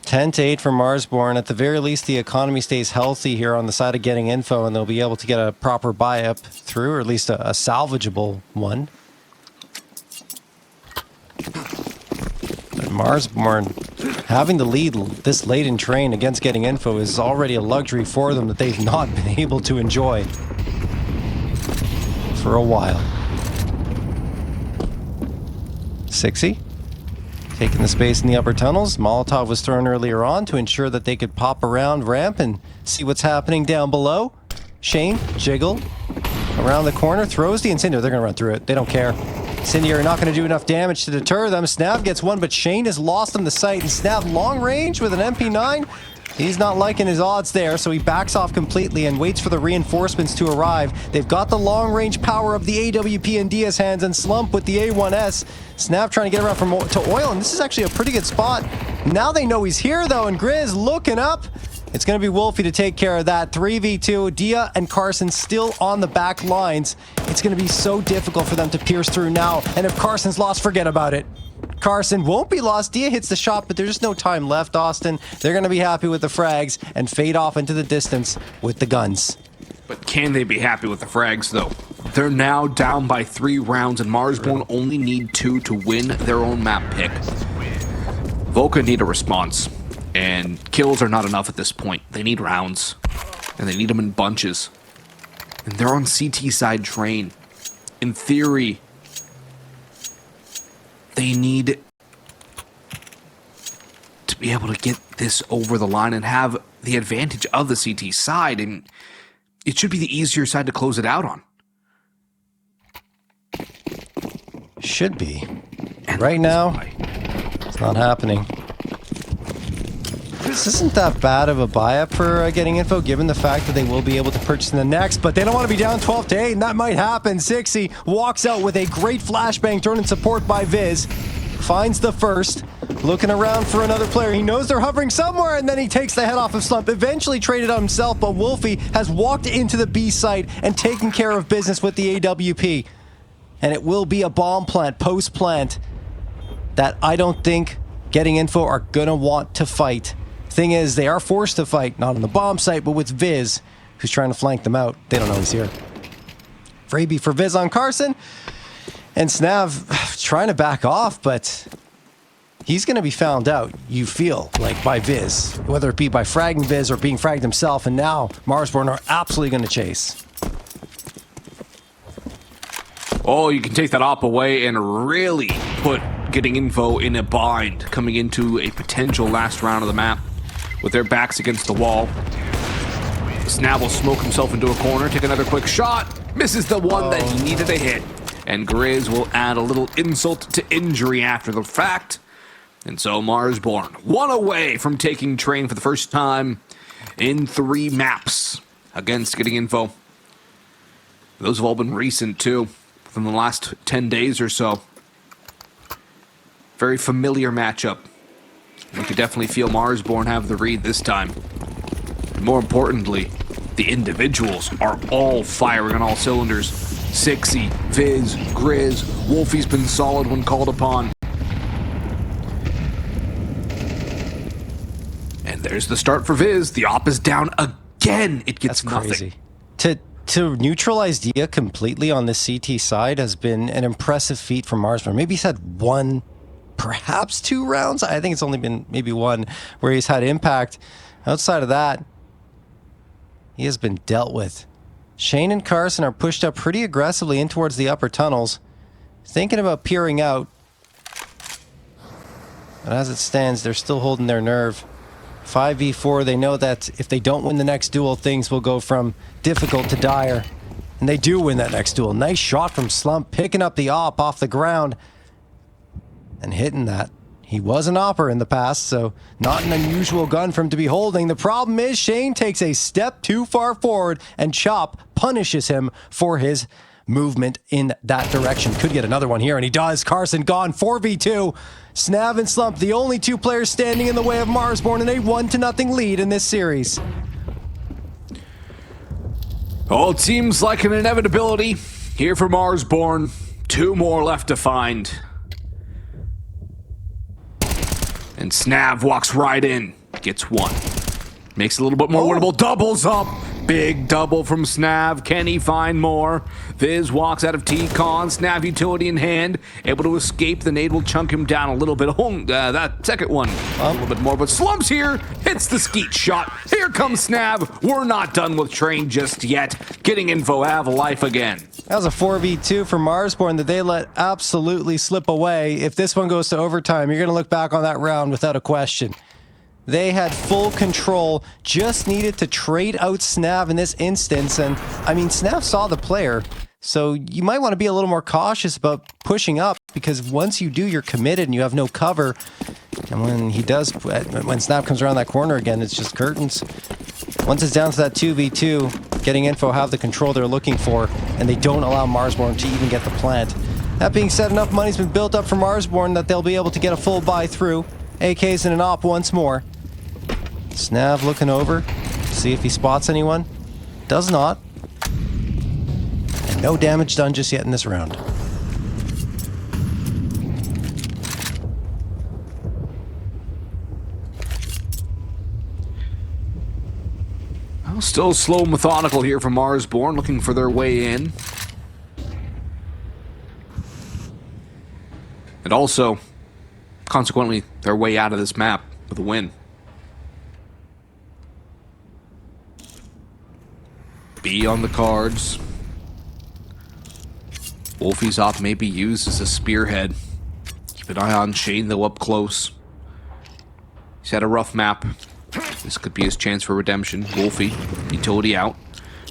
10-8 for Marsborne. At the very least, the economy stays healthy here on the side of getting info, and they'll be able to get a proper buy-up through, or at least a salvageable one. But Marsborne, having the lead this late in train against getting info is already a luxury for them that they've not been able to enjoy for a while. 60. Taking the space in the upper tunnels. Molotov was thrown earlier on to ensure that they could pop around ramp and see what's happening down below. Shane, jiggle, around the corner, throws the incendiary. They're going to run through it. They don't care. Incendiary not going to do enough damage to deter them. Snav gets one, but Shane has lost him the sight. And Snav long range with an MP9. He's not liking his odds there, so he backs off completely and waits for the reinforcements to arrive. They've got the long-range power of the AWP in Dia's hands, and Slump with the A1S. Snav trying to get around to Oil, and this is actually a pretty good spot. Now they know he's here, though, and Grizz looking up. It's going to be Wolfie to take care of that. 3v2, Dia and Carson still on the back lines. It's going to be so difficult for them to pierce through now. And if Carson's lost, forget about it. Carson won't be lost. Dia hits the shot, but there's just no time left, Austin. They're going to be happy with the frags and fade off into the distance with the guns. But can they be happy with the frags, though? They're now down by 3 rounds, and Marsborne only need 2 to win their own map pick. Volca need a response, and kills are not enough at this point. They need rounds, and they need them in bunches. And they're on CT side train. In theory, they need to be able to get this over the line and have the advantage of the CT side, and it should be the easier side to close it out on. Should be. And right now, why. it's not happening. This isn't that bad of a buy-up for getting info, given the fact that they will be able to purchase in the next, but they don't want to be down 12-8, and that might happen. Sixy walks out with a great flashbang thrown in support by Viz. Finds the first, looking around for another player. He knows they're hovering somewhere, and then he takes the head off of Slump. Eventually traded on himself, but Wolfie has walked into the B site and taken care of business with the AWP. And it will be a bomb plant, post-plant, that I don't think getting info are going to want to fight. Thing is, they are forced to fight, not on the bomb site, but with Viz, who's trying to flank them out. They don't know he's here. Freebie for Viz on Carson. And Snav trying to back off, but he's going to be found out, you feel, like by Viz. Whether it be by fragging Viz or being fragged himself. And now Marsborne are absolutely going to chase. Oh, you can take that op away and really put getting info in a bind coming into a potential last round of the map with their backs against the wall. Snav will smoke himself into a corner, take another quick shot, misses the one that he needed to hit, and Grizz will add a little insult to injury after the fact. And so Marsborne, 1 away from taking train for the first time in 3 maps against getting info. Those have all been recent too, from the last 10 days or so. Very familiar matchup. We could definitely feel Marsborne have the read this time. And more importantly, the individuals are all firing on all cylinders. Sixy, Viz, Grizz, Wolfie's been solid when called upon. And there's the start for Viz. The op is down again. It gets That's nothing. crazy. To neutralize Dia completely on the CT side has been an impressive feat from Marsborne. Maybe he's had 1, perhaps 2 rounds. I think it's only been maybe 1 where he's had impact. Outside of that, he has been dealt with. Shane and Carson are pushed up pretty aggressively in towards the upper tunnels, thinking about peering out. But as it stands, they're still holding their nerve. 5v4, they know that if they don't win the next duel, things will go from difficult to dire. And they do win that next duel. Nice shot from Slump, picking up the op off the ground and hitting that. He was an opper in the past, so not an unusual gun for him to be holding. The problem is Shane takes a step too far forward, and Chop punishes him for his movement in that direction. Could get another one here, and he does. Carson gone, 4v2. Snav and Slump, the only 2 players standing in the way of Marsborne in a 1-0 lead in this series. Oh, it seems like an inevitability here for Marsborne. 2 more left to find. And Snav walks right in, gets 1. Makes it a little bit more winnable, doubles up. Big double from Snav. Can he find more? Viz walks out of T-Con. Snav utility in hand. Able to escape. The nade will chunk him down a little bit. That second one, a little bit more. But Slump's here. Hits the skeet shot. Here comes Snav. We're not done with train just yet. Getting info, have a life again. That was a 4v2 for Marsborne that they let absolutely slip away. If this one goes to overtime, you're going to look back on that round without a question. They had full control, just needed to trade out Snav in this instance. And, I mean, Snav saw the player, so you might want to be a little more cautious about pushing up, because once you do, you're committed and you have no cover. And when he does, when Snav comes around that corner again, it's just curtains. Once it's down to that 2v2, getting info have the control they're looking for, and they don't allow Marsborne to even get the plant. That being said, enough money's been built up for Marsborne that they'll be able to get a full buy through. AK's in an op once more. Snav looking over, see if he spots anyone. Does not. And no damage done just yet in this round. Well, still slow and methodical here from Marsborne, looking for their way in. And also, consequently, their way out of this map with a win. B on the cards. Wolfie's op may be used as a spearhead. Keep an eye on Shane, though, up close. He's had a rough map. This could be his chance for redemption. Wolfie, utility out.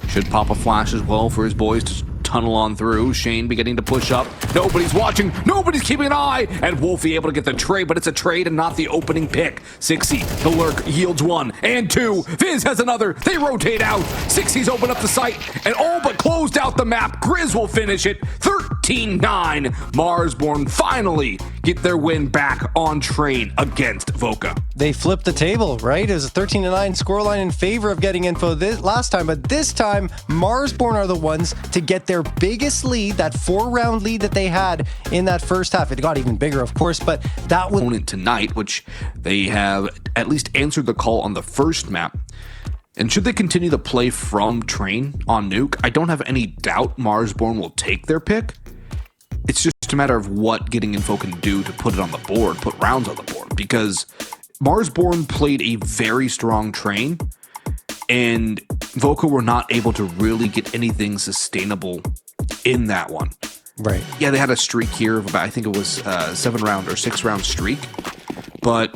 Should pop a flash as well for his boys to tunnel on through. Shane beginning to push up. Nobody's watching. Nobody's keeping an eye. And Wolfie able to get the trade, but it's a trade and not the opening pick. 60, the lurk yields 1 and 2. Viz has another. They rotate out. 60's open up the site and all but closed out the map. Grizz will finish it. 13-9. Marsborne finally get their win back on train against Voka. They flipped the table, right? It was a 13-9 scoreline in favor of getting info last time, but this time, Marsborne are the ones to get their biggest lead, that 4-round lead that they had in that first half. It got even bigger, of course, but that was... opponent tonight, which they have at least answered the call on the first map. And should they continue the play from train on Nuke, I don't have any doubt Marsborne will take their pick. It's just a matter of what getting info can do to put it on the board, put rounds on the board, because Marsborne played a very strong train, and Voka were not able to really get anything sustainable in that one. Right. Yeah, they had a streak here of about, I think it was a 7-round or 6-round streak, but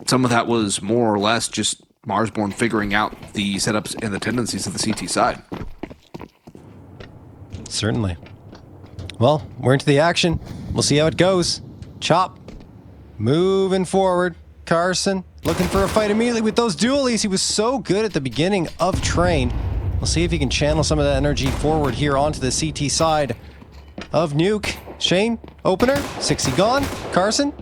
some of that was more or less just Marsborne figuring out the setups and the tendencies of the CT side. Certainly. Well, we're into the action. We'll see how it goes. Chop. Moving forward. Carson looking for a fight immediately with those dualies. He was so good at the beginning of train. We'll see if he can channel some of that energy forward here onto the CT side of Nuke. Shane, opener. 60 gone. Carson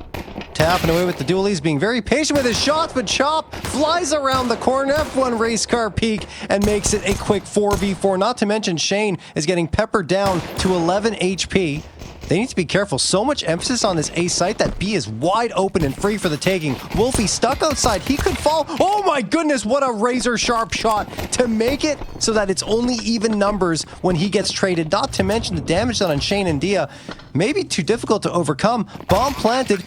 tapping away with the dualies, being very patient with his shots, but Chop flies around the corner, F1 race car peak, and makes it a quick 4v4. Not to mention Shane is getting peppered down to 11 HP. They need to be careful. So much emphasis on this A site that B is wide open and free for the taking. Wolfie stuck outside. He could fall. Oh my goodness, what a razor sharp shot to make it so that it's only even numbers when he gets traded. Not to mention the damage done on Shane and Dia. Maybe too difficult to overcome. Bomb planted.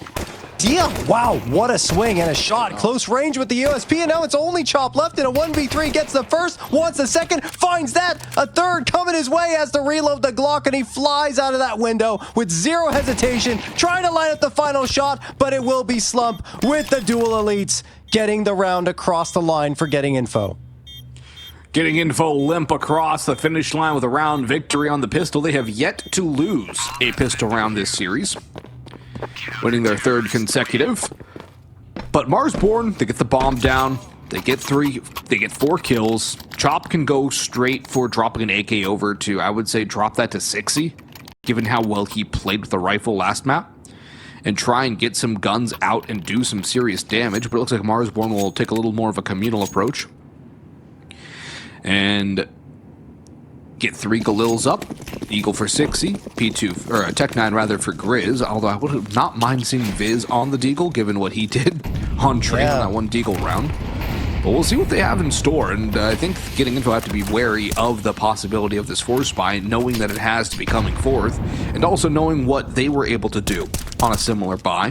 Dia, wow, what a swing and a shot. Close range with the USP, and now it's only Chop left in a 1v3. Gets the first, wants the second, finds that. A third coming his way, has to reload the Glock, and he flies out of that window with zero hesitation, trying to line up the final shot, but it will be Slump with the dual elites getting the round across the line for getting info. Getting info limp across the finish line with a round victory on the pistol. They have yet to lose a pistol round this series, winning their third consecutive. But Marsborne, they get the bomb down. They get 4 kills. Chop can go straight for dropping an AK over to, I would say, drop that to 60, given how well he played with the rifle last map, and try and get some guns out and do some serious damage. But it looks like Marsborne will take a little more of a communal approach and get 3 Galils up. Eagle for 60, P2, or Tech 9 rather for Grizz, although I would not mind seeing Viz on the Deagle, given what he did on train on that one Deagle round. But we'll see what they have in store, and I think getting info have to be wary of the possibility of this force buy, knowing that it has to be coming forth, and also knowing what they were able to do on a similar buy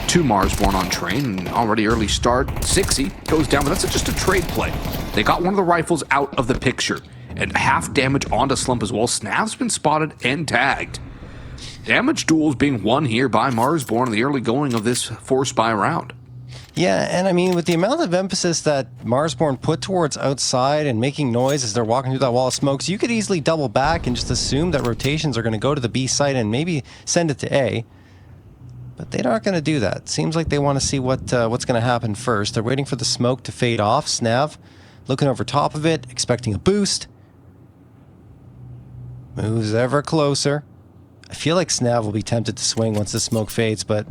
to Marsborne on train. And already early start, 60 goes down, but that's just a trade play. They got one of the rifles out of the picture, and half damage onto Slump as well. Snav's been spotted and tagged. Damage duels being won here by Marsborne in the early going of this force buy round. Yeah, and I mean, with the amount of emphasis that Marsborne put towards outside and making noise as they're walking through that wall of smokes, you could easily double back and just assume that rotations are going to go to the B site and maybe send it to A. But they're not going to do that. Seems like they want to see what's going to happen first. They're waiting for the smoke to fade off. Snav looking over top of it, expecting a boost. Moves ever closer. I feel like Snav will be tempted to swing once the smoke fades, but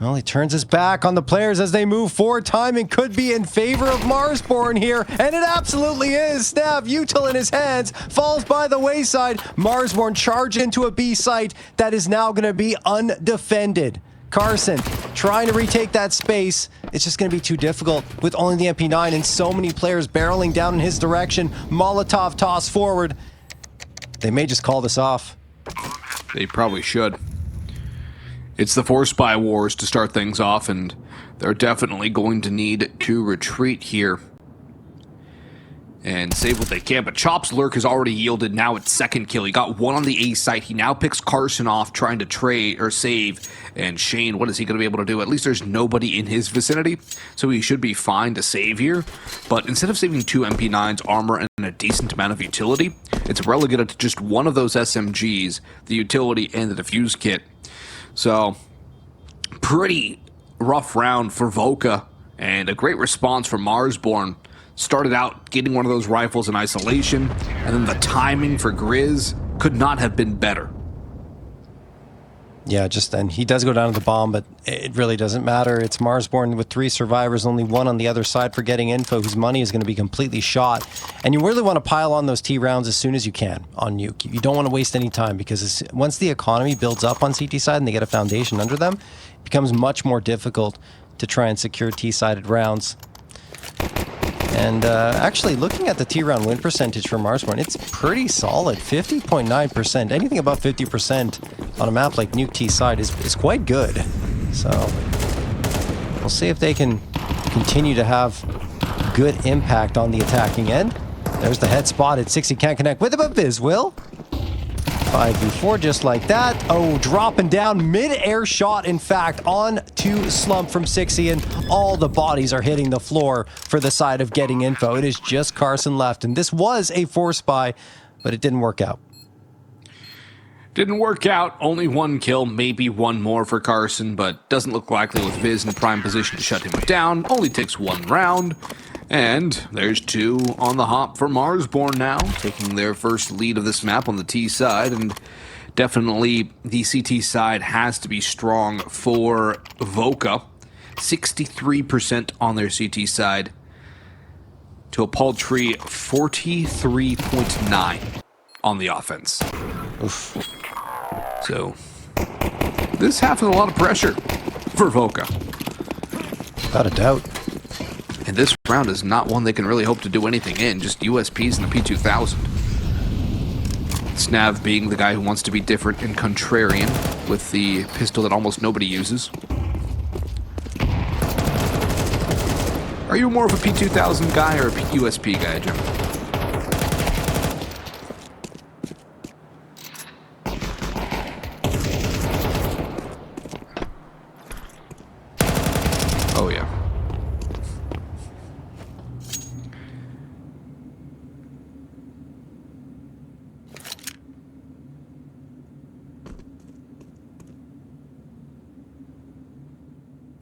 Well, he turns his back on the players as they move forward. Timing could be in favor of Marsborne here, and it absolutely is. Snav, util in his hands, falls by the wayside. Marsborne charge into a B site that is now going to be undefended. Carson trying to retake that space. It's just going to be too difficult with only the MP9 and so many players barreling down in his direction. Molotov toss forward. They may just call this off. They probably should. It's the 4 spy wars to start things off, and they're definitely going to need to retreat here and save what they can. But Chop's lurk has already yielded now its second kill. He got one on the A site. He now picks Carson off trying to trade or save. And Shane, what is he going to be able to do? At least there's nobody in his vicinity, so he should be fine to save here. But instead of saving 2 MP9s, armor, and a decent amount of utility, it's relegated to just one of those SMGs, the utility and the defuse kit. So, pretty rough round for Voka, and a great response from Marsborne. Started out getting one of those rifles in isolation, and then the timing for Grizz could not have been better. Yeah, and he does go down to the bomb, but it really doesn't matter. It's Marsborne with 3 survivors, only 1 on the other side for getting info, whose money is going to be completely shot. And you really want to pile on those T rounds as soon as you can on Nuke. You don't want to waste any time, because once the economy builds up on CT side and they get a foundation under them, it becomes much more difficult to try and secure T-sided rounds. And actually, looking at the T-round win percentage for Marsborne, it's pretty solid, 50.9%. Anything above 50% on a map like Nuke T-side is quite good. So we'll see if they can continue to have good impact on the attacking end. There's the head spotted. 60 can't connect with it, but Viz will. 5v4 just like that. Oh, dropping down. Mid-air shot, in fact, on to Slump from 60, and all the bodies are hitting the floor for the side of getting info. It is just Carson left, and this was a 4 spy, but it didn't work out. Didn't work out. Only 1 kill, maybe 1 more for Carson, but doesn't look likely with Viz in prime position to shut him down. Only takes 1 round. And there's 2 on the hop for Marsborne now, taking their first lead of this map on the T side, and definitely the CT side has to be strong for Voka. 63% on their CT side to a paltry 43.9 on the offense. Oof. So this half is a lot of pressure for Voka. Without a doubt. And this round is not one they can really hope to do anything in, just USPs in the P2000. Snav being the guy who wants to be different and contrarian with the pistol that almost nobody uses. Are you more of a P2000 guy or a USP guy, Jim? Oh yeah.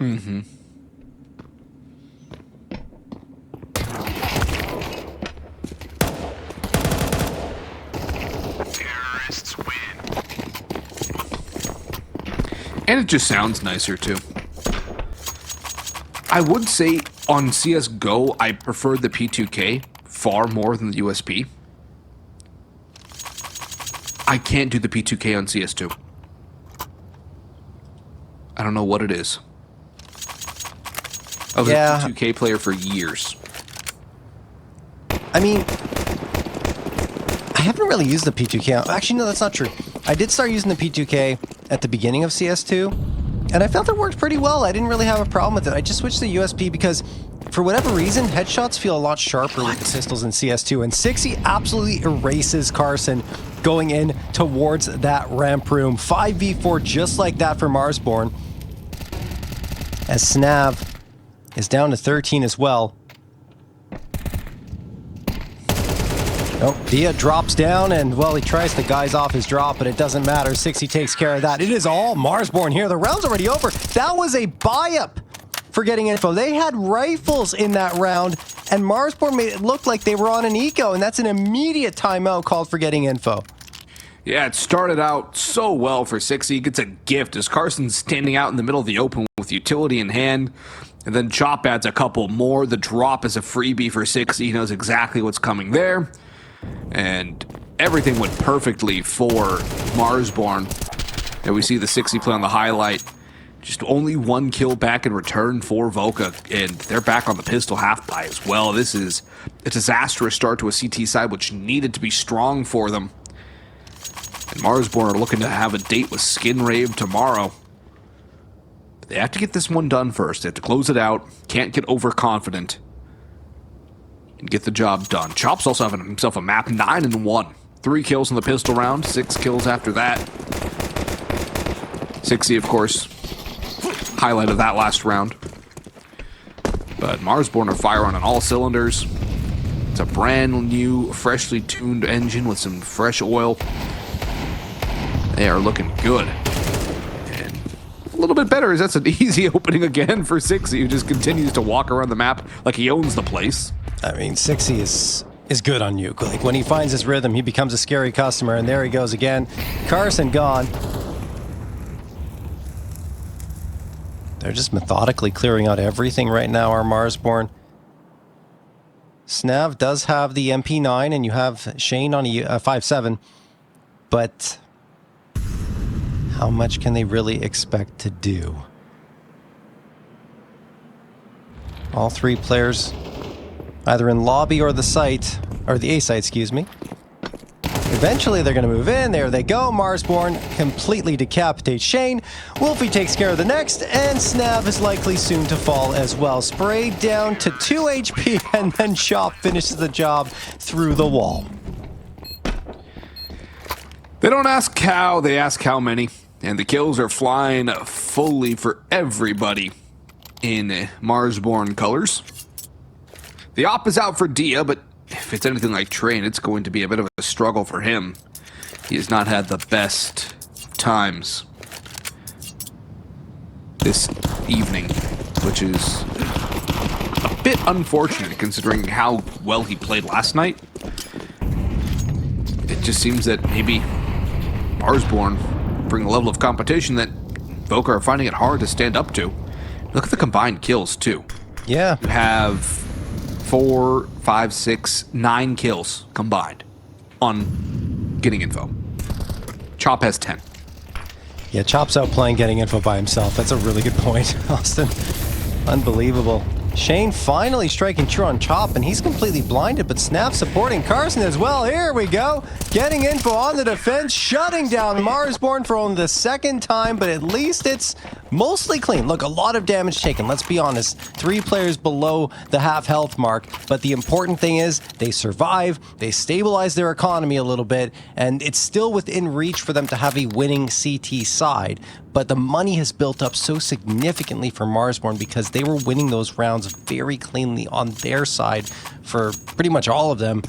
Mm-hmm. Terrorists win. And it just sounds nicer too. I would say on CSGO, I prefer the P2K far more than the USP. I can't do the P2K on CS2. I don't know what it is. I was a P2K player for years. I mean, I haven't really used the P2K. Actually, no, that's not true. I did start using the P2K at the beginning of CS2, and I felt it worked pretty well. I didn't really have a problem with it. I just switched to USP because, for whatever reason, headshots feel a lot sharper with the pistols in CS2, and 60 absolutely erases Carson going in towards that ramp room. 5v4 just like that for Marsborne, as Snav is down to 13 as well. Oh, Dia drops down, and, well, he tries to guise off his drop, but it doesn't matter. 60 takes care of that. It is all Marsborne here. The round's already over. That was a buy-up for getting info. They had rifles in that round, and Marsborne made it look like they were on an eco, and that's an immediate timeout called for getting info. Yeah, it started out so well for Sixy. He gets a gift as Carson's standing out in the middle of the open with utility in hand. And then Chop adds a couple more. The drop is a freebie for Sixy. He knows exactly what's coming there. And everything went perfectly for Marsborne. And we see the Sixy play on the highlight. Just only one kill back in return for Voka, and they're back on the pistol half buy as well. This is a disastrous start to a CT side, which needed to be strong for them. And Marsborne are looking to have a date with Skin Rave tomorrow. But they have to get this one done first. They have to close it out. Can't get overconfident. And get the job done. Chop's also having himself a map 9-1. 3 kills in the pistol round, 6 kills after that. Sixy, of course, highlight of that last round. But Marsborne are firing on all cylinders. It's a brand new, freshly tuned engine with some fresh oil. They are looking good. And a little bit better as that's an easy opening again for Sixy, who just continues to walk around the map like he owns the place. I mean, Sixy is good on Nuke. Like, when he finds his rhythm, he becomes a scary customer, and there he goes again. Carson gone. They're just methodically clearing out everything right now, our Marsborne. Snav does have the MP9, and you have Shane on a 5.7. But how much can they really expect to do? All 3 players either in lobby or the site, or the A site, excuse me. Eventually, they're going to move in. There they go. Marsborne completely decapitates Shane. Wolfie takes care of the next, and Snav is likely soon to fall as well. Sprayed down to 2 HP, and then Chop finishes the job through the wall. They don't ask how, they ask how many. And the kills are flying fully for everybody in Marsborne colors. The op is out for Dia, but if it's anything like Train, it's going to be a bit of a struggle for him. He has not had the best times this evening, which is a bit unfortunate considering how well he played last night. It just seems that maybe Marsborne bring a level of competition that Voka are finding it hard to stand up to. Look at the combined kills, too. Yeah. You have 4, 5, 6, 9 kills combined on Getting Info. Chop has 10. Yeah, Chop's out playing Getting Info by himself. That's a really good point, Austin. Unbelievable. Shane finally striking true on Chop, and he's completely blinded, but Snap supporting Carson as well. Here we go. Getting Info on the defense, shutting down Marsborne for only the 2nd time, but at least it's mostly clean. Look, a lot of damage taken, let's be honest. 3 players below the half health mark, but the important thing is they survive, they stabilize their economy a little bit, and it's still within reach for them to have a winning CT side. But the money has built up so significantly for Marsborne because they were winning those rounds very cleanly on their side for pretty much all of them.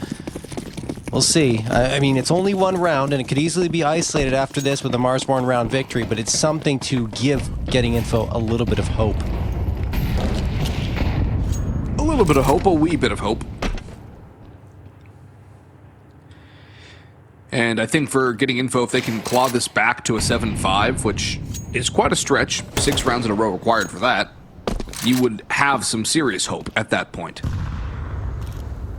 We'll see. I mean, it's only 1 round, and it could easily be isolated after this with a Marsborne round victory, but it's something to give Getting Info a little bit of hope. A little bit of hope, a wee bit of hope. And I think for Getting Info, if they can claw this back to a 7-5, which is quite a stretch, 6 rounds in a row required for that, you would have some serious hope at that point.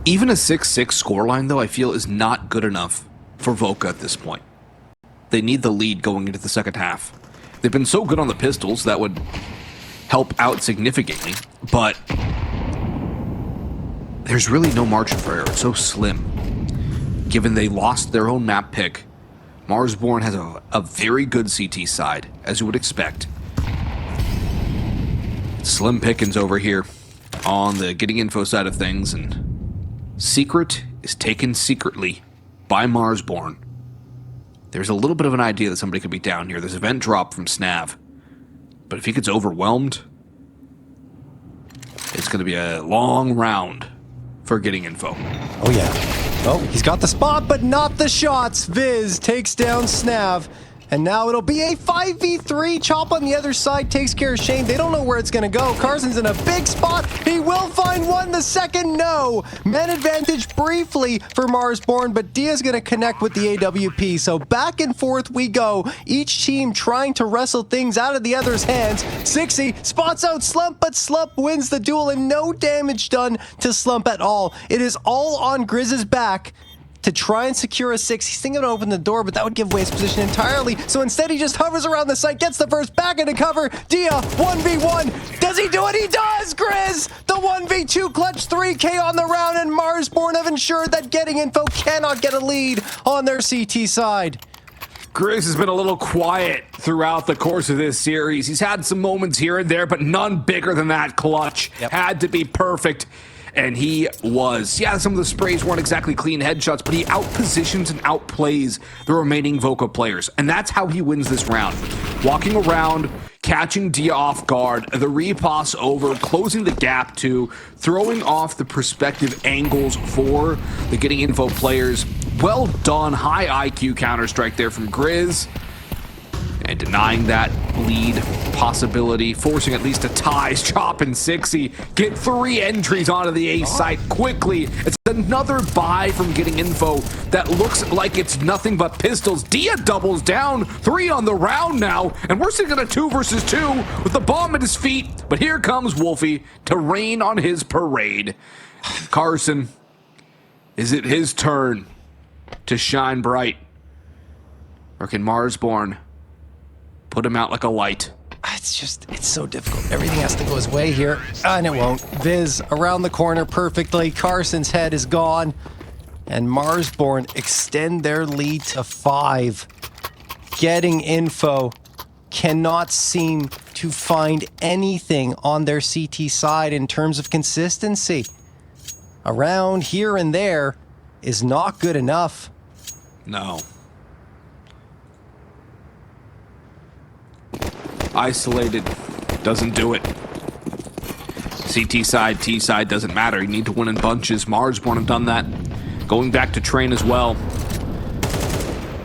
Even a 6-6 scoreline, though, I feel is not good enough for Voka at this point. They need the lead going into the second half. They've been so good on the pistols, that would help out significantly, but there's really no margin for error. It's so slim. Given they lost their own map pick, Marsborne has a very good CT side, as you would expect. Slim pickings over here on the Getting Info side of things, and Secret is taken secretly by Marsborne. There's a little bit of an idea that somebody could be down here. There's event drop from Snav, but if he gets overwhelmed, it's going to be a long round for Getting Info. Oh, yeah. Oh, he's got the spot, but not the shots. Viz takes down Snav. And now it'll be a 5v3. Chop on the other side takes care of Shane. They don't know where it's going to go. Carson's in a big spot. He will find one. The second, no. Man advantage briefly for Marsborne, but Dia's going to connect with the AWP. So back and forth we go. Each team trying to wrestle things out of the other's hands. 60 spots out Slump, but Slump wins the duel and no damage done to Slump at all. It is all on Grizz's back to try and secure a 6. He's thinking of opening the door, but that would give away his position entirely. So instead, he just hovers around the site, gets the first back into cover. Dia, 1v1. Does he do it? He does, Grizz! The 1v2 clutch 3K on the round, and Marsborne have ensured that Getting Info cannot get a lead on their CT side. Grizz has been a little quiet throughout the course of this series. He's had some moments here and there, but none bigger than that clutch. Yep. Had to be perfect. And he was. Yeah, some of the sprays weren't exactly clean headshots, but he outpositions and outplays the remaining Voco players. And that's how he wins this round. Walking around, catching Dia off guard, the repass over, closing the gap to, throwing off the perspective angles for the Getting Info players. Well done, high IQ Counter-Strike there from Grizz. And denying that lead possibility, forcing at least a tie. Chop and 60 get 3 entries onto the A site quickly. It's another buy from Getting Info that looks like it's nothing but pistols. Dia doubles down, 3 on the round now, and we're sitting at a 2 versus 2 with the bomb at his feet. But here comes Wolfie to rain on his parade. Carson, is it his turn to shine bright? Or can Marsborne put him out like a light? It's so difficult. Everything has to go his way here, and it won't. Viz around the corner perfectly. Carson's head is gone, and Marsborne extend their lead to 5. Getting Info cannot seem to find anything on their CT side in terms of consistency. Around here and there is not good enough. No. Isolated doesn't do it. CT side, T side doesn't matter. You need to win in bunches. Marsborne have done that. Going back to train as well.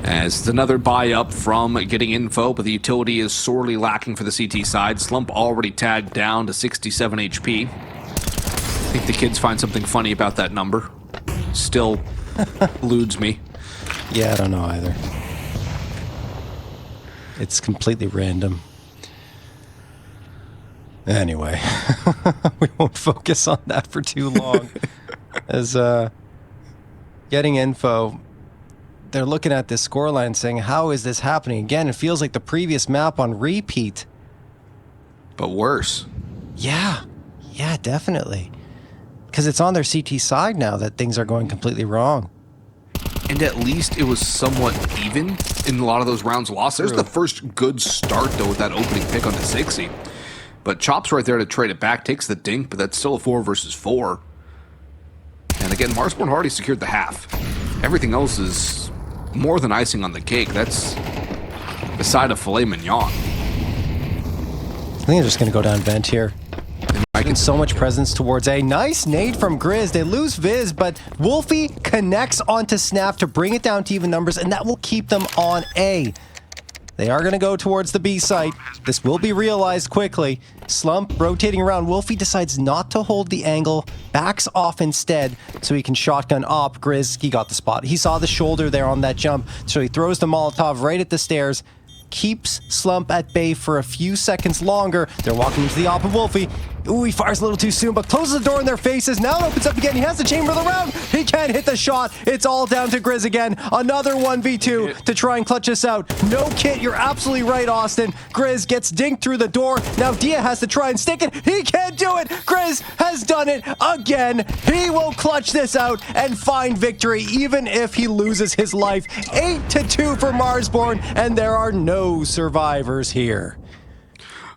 As it's another buy up from Getting Info, but the utility is sorely lacking for the CT side. Slump already tagged down to 67 HP. I think the kids find something funny about that number. Still eludes me. Yeah, I don't know either. It's completely random. Anyway, we won't focus on that for too long. As Getting Info, they're looking at this scoreline saying, how is this happening? Again, it feels like the previous map on repeat. But worse. Yeah, definitely. Because it's on their CT side now that things are going completely wrong. And at least it was somewhat even in a lot of those rounds lost. There's the first good start, though, with that opening pick on the 60. But Chop's right there to trade it back, takes the dink, but that's still a 4 versus 4. And again, Marsborne already secured the half. Everything else is more than icing on the cake. That's the side of filet mignon. I think they're just going to go down vent here. Making so much presence towards A. Nice nade from Grizz. They lose Viz, but Wolfie connects onto Snap to bring it down to even numbers, and that will keep them on A. They are going to go towards the B site. This will be realized quickly. Slump rotating around. Wolfie decides not to hold the angle, backs off instead so he can shotgun up. Grizz, he got the spot. He saw the shoulder there on that jump, so he throws the Molotov right at the stairs. Keeps Slump at bay for a few seconds longer. They're walking into the op of Wolfie. Ooh, he fires a little too soon, but closes the door in their faces. Now it opens up again. He has the chamber of the round. He can't hit the shot. It's all down to Grizz again. Another 1v2 to try and clutch us out. No kit. You're absolutely right, Austin. Grizz gets dinked through the door. Now Dia has to try and stick it. He can't do it. Grizz has done it again. He will clutch this out and find victory, even if he loses his life. 8-2 for Marsborne, and there are no survivors here.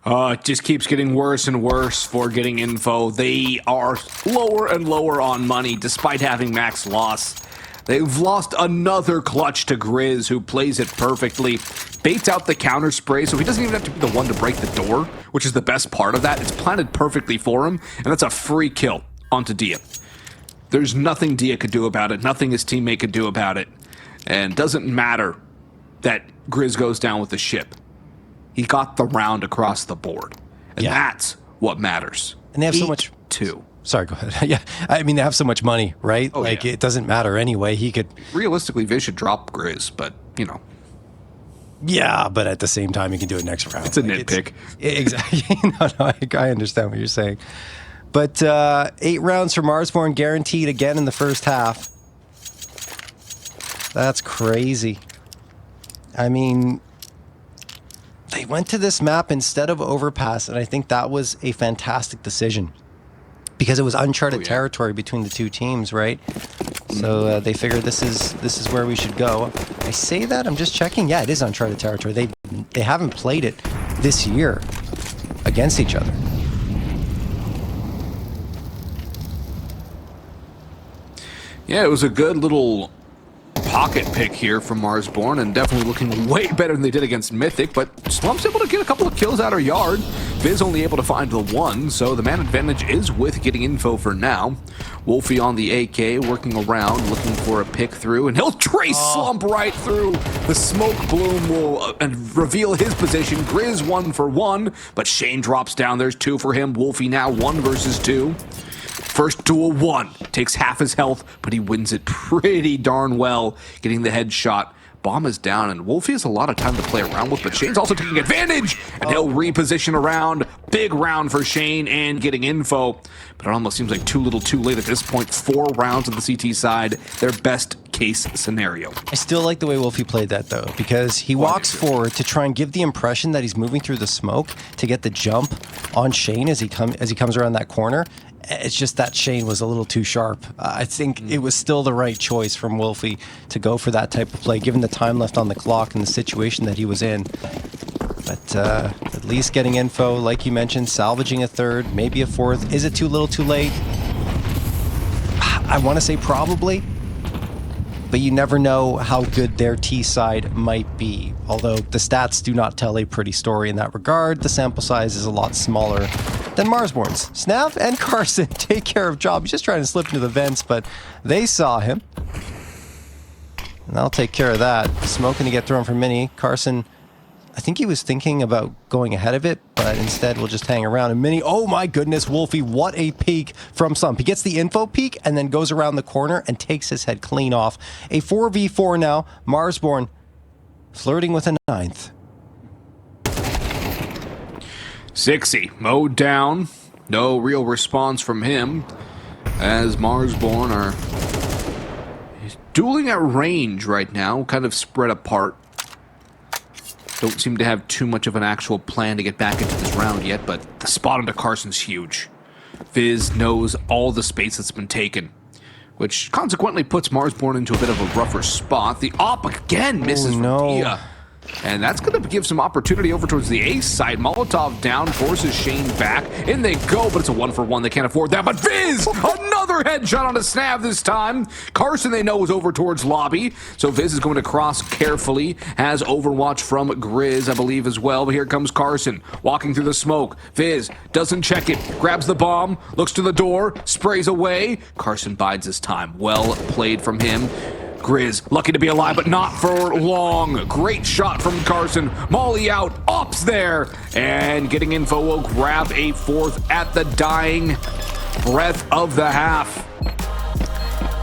It just keeps getting worse and worse for Getting Info. They are lower and lower on money despite having max loss. They've lost another clutch to Grizz, who plays it perfectly. Baits out the counter spray, so he doesn't even have to be the one to break the door, which is the best part of that. It's planted perfectly for him, and that's a free kill onto Dia. There's nothing Dia could do about it, nothing his teammate could do about it. And it doesn't matter that Grizz goes down with the ship. He got the round across the board. And that's what matters. And they have so much... 8-2. Sorry, go ahead. Yeah, I mean, they have so much money, right? Oh, like, yeah. it doesn't matter anyway. He could... Realistically, Viz should drop Grizz, but, you know. Yeah, but at the same time, you can do it next round. It's a nitpick. Exactly. No, I understand what you're saying. But 8 rounds for Marsborne guaranteed again in the first half. That's crazy. I mean, they went to this map instead of Overpass, and I think that was a fantastic decision. Because it was uncharted territory between the two teams, right? So they figured this is where we should go. I say that, I'm just checking. Yeah, it is uncharted territory. They haven't played it this year against each other. Yeah, it was a good little pocket pick here from Marsborne, and definitely looking way better than they did against Mythic, but Slump's able to get a couple of kills out of yard. Viz only able to find the one, so the man advantage is with getting info for now. Wolfie on the AK, working around, looking for a pick through, and he'll trace Slump right through. The smoke bloom will reveal his position. Grizz 1 for 1, but Shane drops down. There's 2 for him. Wolfie now 1 versus 2. First duel 1, takes half his health, but he wins it pretty darn well, getting the headshot. Bomb is down, and Wolfie has a lot of time to play around with, but Shane's also taking advantage, and he'll reposition around. Big round for Shane and getting info, but it almost seems like too little too late at this point. 4 rounds on the CT side, their best case scenario. I still like the way Wolfie played that, though, because he walks forward to try and give the impression that he's moving through the smoke to get the jump on Shane as he comes around that corner. It's just that Shane was a little too sharp. I think it was still the right choice from Wolfie to go for that type of play, given the time left on the clock and the situation that he was in. But at least getting info, like you mentioned, salvaging a third, maybe a fourth. Is it too little too late? I want to say probably, but you never know how good their T side might be. Although the stats do not tell a pretty story in that regard, the sample size is a lot smaller than Marsborne's. Snav and Carson take care of job. He's just trying to slip into the vents, but they saw him. And they'll take care of that. Smoking to get thrown for Mini. Carson, I think he was thinking about going ahead of it, but instead we'll just hang around. And Mini, oh my goodness, Wolfie, what a peek from Slump. He gets the info peek and then goes around the corner and takes his head clean off. A 4v4 now. Marsborne flirting with a 9th. Sixy mowed down. No real response from him as Marsborne are dueling at range right now, kind of spread apart. Don't seem to have too much of an actual plan to get back into this round yet, but the spot onto Carson's huge. Viz knows all the space that's been taken, which consequently puts Marsborne into a bit of a rougher spot. The op again misses from Tia. And that's going to give some opportunity over towards the ace side. Molotov down, forces Shane back. In they go, but it's a 1-for-1. They can't afford that. But Viz, another headshot on a Snav this time. Carson, they know, is over towards lobby. So Viz is going to cross carefully. Has Overwatch from Grizz, I believe, as well. But here comes Carson, walking through the smoke. Viz doesn't check it. Grabs the bomb, looks to the door, sprays away. Carson bides his time. Well played from him. Grizz, lucky to be alive, but not for long. Great shot from Carson. Molly out, ops there. And getting info will grab a 4th at the dying breath of the half.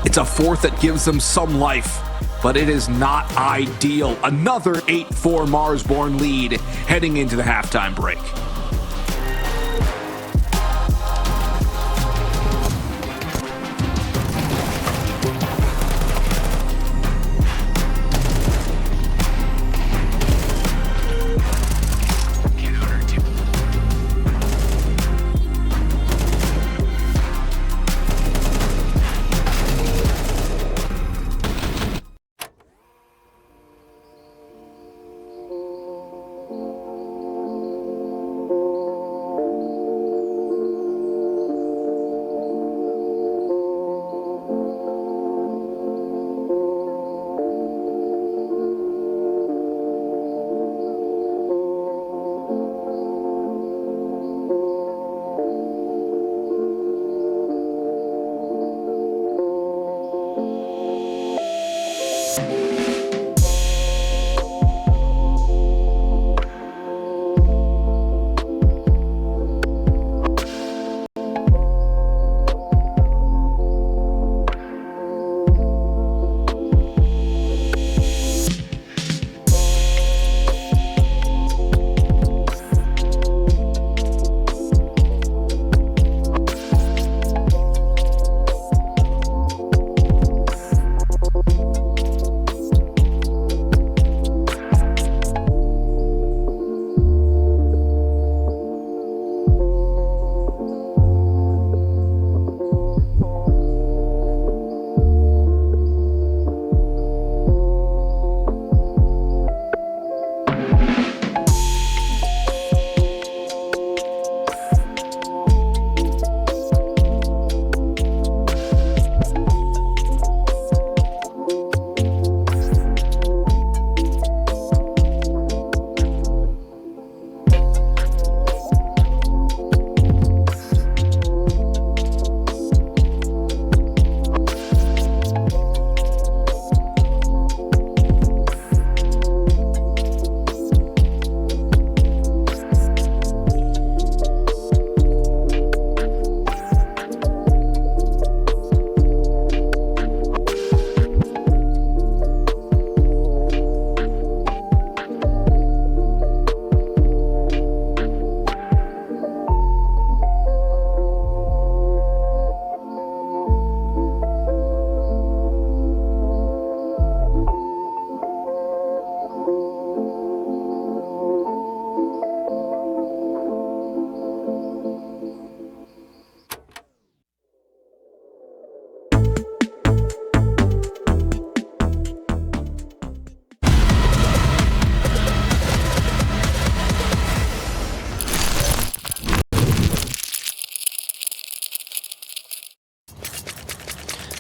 It's a 4th that gives them some life, but it is not ideal. Another 8-4 Marsborne lead heading into the halftime break.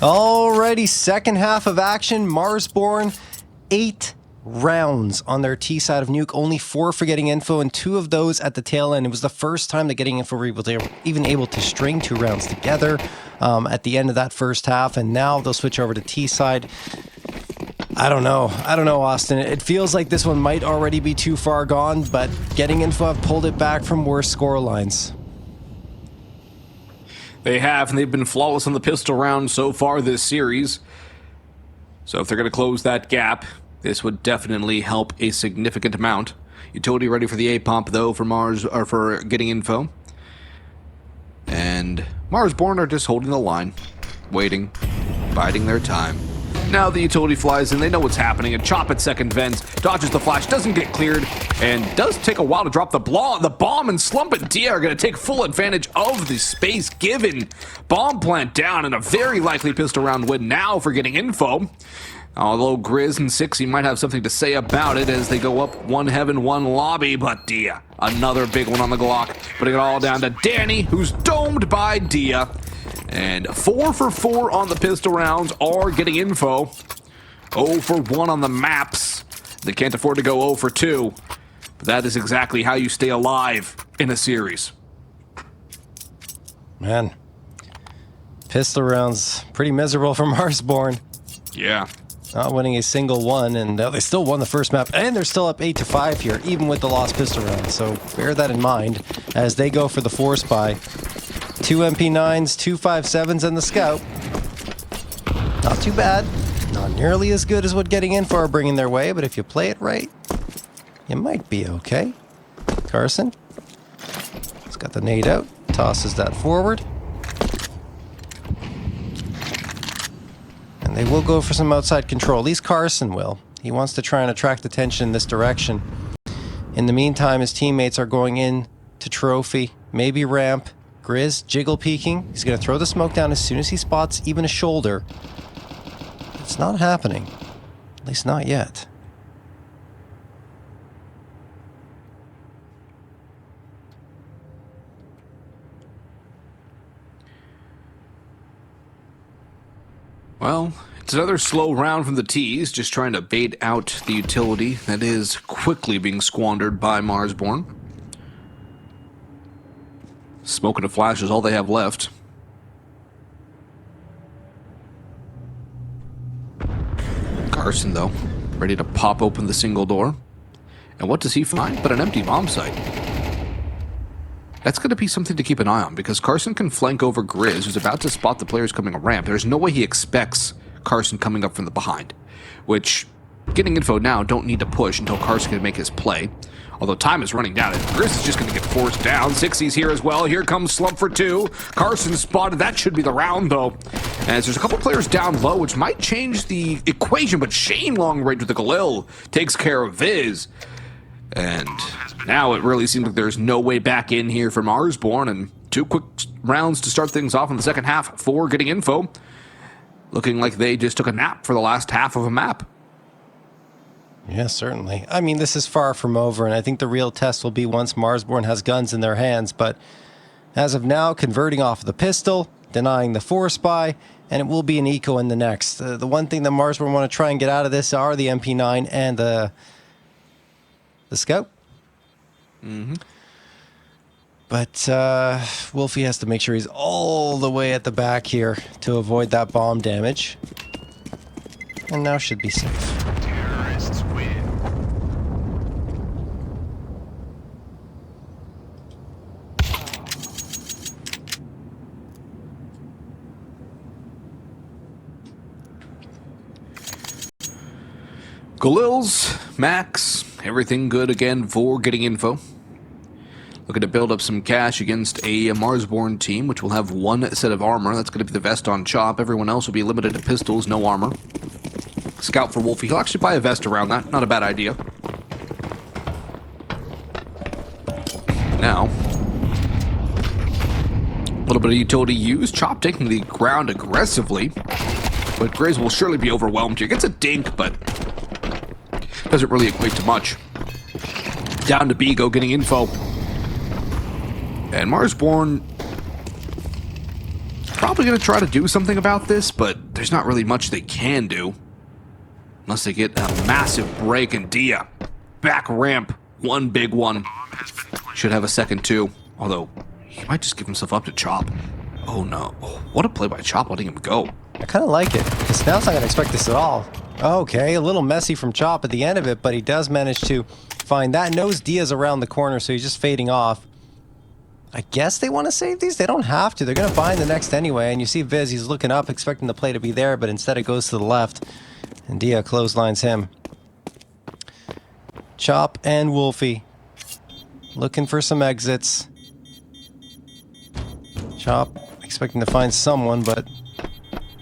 Alrighty, second half of action. Marsborne, 8 rounds on their T side of Nuke, only 4 for getting info, and 2 of those at the tail end. It was the first time that getting info were even able to string 2 rounds together at the end of that first half, and now they'll switch over to T side. I don't know, Austin. It feels like this one might already be too far gone, but getting info have pulled it back from worse score lines. They have, and they've been flawless on the pistol round so far this series. So if they're going to close that gap, this would definitely help a significant amount. Utility ready for the A-pump, though, for getting info. And Marsborne are just holding the line, waiting, biding their time. Now the utility flies in, they know what's happening, and Chop at second vents, dodges the flash, doesn't get cleared, and does take a while to drop the bomb, and Slump and Dia are going to take full advantage of the space given. Bomb plant down, and a very likely pistol round win now for getting info. Although Grizz and Sixy might have something to say about it as they go up 1 heaven, 1 lobby, but Dia, another big one on the Glock, putting it all down to Danny, who's domed by Dia. And 4 for 4 on the pistol rounds are getting info. 0 for 1 on the maps. They can't afford to go 0 for 2. But that is exactly how you stay alive in a series. Man, pistol rounds pretty miserable for Marsborne. Yeah. Not winning a single one, and they still won the first map, and they're still up 8-5 here, even with the lost pistol round. So bear that in mind as they go for the force buy. 2 MP9s, 2 5.7s, and the Scout. Not too bad. Not nearly as good as what getting info are bringing their way, but if you play it right, you might be okay. Carson. He's got the nade out. Tosses that forward. And they will go for some outside control. At least Carson will. He wants to try and attract attention in this direction. In the meantime, his teammates are going in to trophy, maybe ramp. Grizz jiggle peeking. He's going to throw the smoke down as soon as he spots even a shoulder. It's not happening. At least not yet. Well, it's another slow round from the T's, just trying to bait out the utility that is quickly being squandered by Marsborne. Smoke and a flash is all they have left. Carson, though, ready to pop open the single door. And what does he find but an empty bomb site? That's going to be something to keep an eye on, because Carson can flank over Grizz, who's about to spot the players coming a ramp. There's no way he expects Carson coming up from the behind, which, getting info now, don't need to push until Carson can make his play. Although time is running down, and Grizz is just going to get forced down. Sixy's here as well. Here comes Slump for 2. Carson spotted. That should be the round, though. As there's a couple players down low, which might change the equation, but Shane long range with the Galil takes care of Viz. And now it really seems like there's no way back in here for Marsborne, and 2 quick rounds to start things off in the second half for getting info. Looking like they just took a nap for the last half of a map. Yeah, certainly. I mean, this is far from over, and I think the real test will be once Marsborne has guns in their hands, but as of now, converting off the pistol, denying the force buy, and it will be an eco in the next. The one thing that Marsborne want to try and get out of this are the MP9 and the Scout. Mm-hmm. But Wolfie has to make sure he's all the way at the back here to avoid that bomb damage. And now should be safe. Terrorists win. Galil's, Max, everything good again for getting info. Looking to build up some cash against a Marsborne team, which will have 1 set of armor. That's going to be the vest on Chop. Everyone else will be limited to pistols, no armor. Scout for Wolfie. He'll actually buy a vest around that. Not a bad idea. Now, a little bit of utility used. Chop taking the ground aggressively. But Grizz will surely be overwhelmed here. Gets a dink, but doesn't really equate to much. Down to Bigo getting info. And Marsborne probably going to try to do something about this, but there's not really much they can do. Unless they get a massive break, and Dia, back ramp, one big one. Should have a second too, although he might just give himself up to Chop. Oh no, oh, what a play by Chop letting him go. I kind of like it, because Snav's not going to expect this at all. Okay, a little messy from Chop at the end of it, but he does manage to find that. Knows Dia's around the corner, so he's just fading off. I guess they want to save these? They don't have to. They're going to bind the next anyway, and you see Viz, he's looking up, expecting the play to be there, but instead it goes to the left, and Dia clotheslines him. Chop and Wolfie looking for some exits. Chop expecting to find someone, but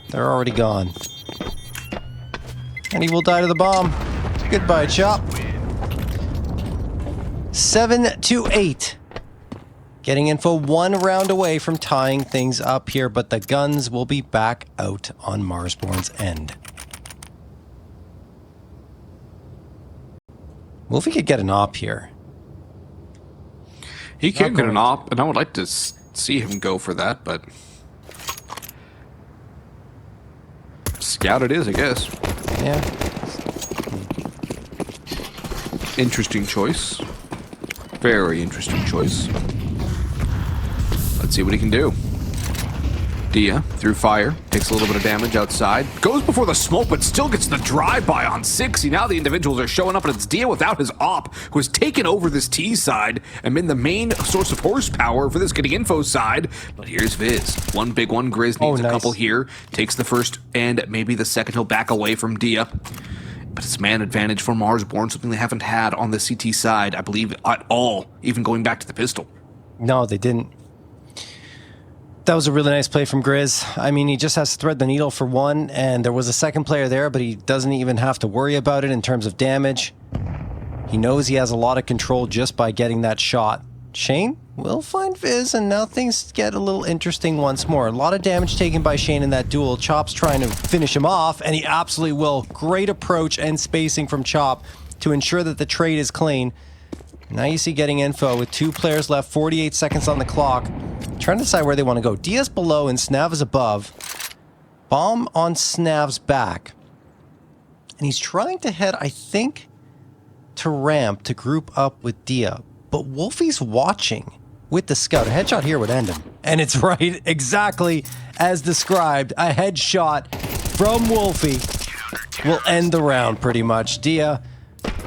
they're already gone. And he will die to the bomb. Goodbye, Chop. 7-8. Getting info 1 round away from tying things up here, but the guns will be back out on Marsborne's end. Wolfie could get an op here. He can get an op, and I would like to see him go for that, but Scout it is, I guess. Yeah. Interesting choice. Very interesting choice. Let's see what he can do. Dia, through fire, takes a little bit of damage outside. Goes before the smoke, but still gets the drive-by on 60. Now the individuals are showing up, and it's Dia without his op, who has taken over this T side and been the main source of horsepower for this getting info side. But here's Viz. One big one. Grizz needs a couple here. Takes the first and maybe the second. He'll back away from Dia. But it's man advantage for Marsborne, something they haven't had on the CT side, I believe, at all, even going back to the pistol. No, they didn't. That was a really nice play from Grizz. I mean, he just has to thread the needle for one, and there was a second player there, but he doesn't even have to worry about it in terms of damage. He knows he has a lot of control just by getting that shot. Shane will find Viz, and now things get a little interesting once more. A lot of damage taken by Shane in that duel. Chop's trying to finish him off, and he absolutely will. Great approach and spacing from Chop to ensure that the trade is clean. Now you see getting info with 2 players left, 48 seconds on the clock. Trying to decide where they want to go. Dia's below and Snav is above. Bomb on Snav's back. And he's trying to head, I think, to ramp to group up with Dia. But Wolfie's watching with the scout. A headshot here would end him. And it's right, exactly as described. A headshot from Wolfie will end the round pretty much. Dia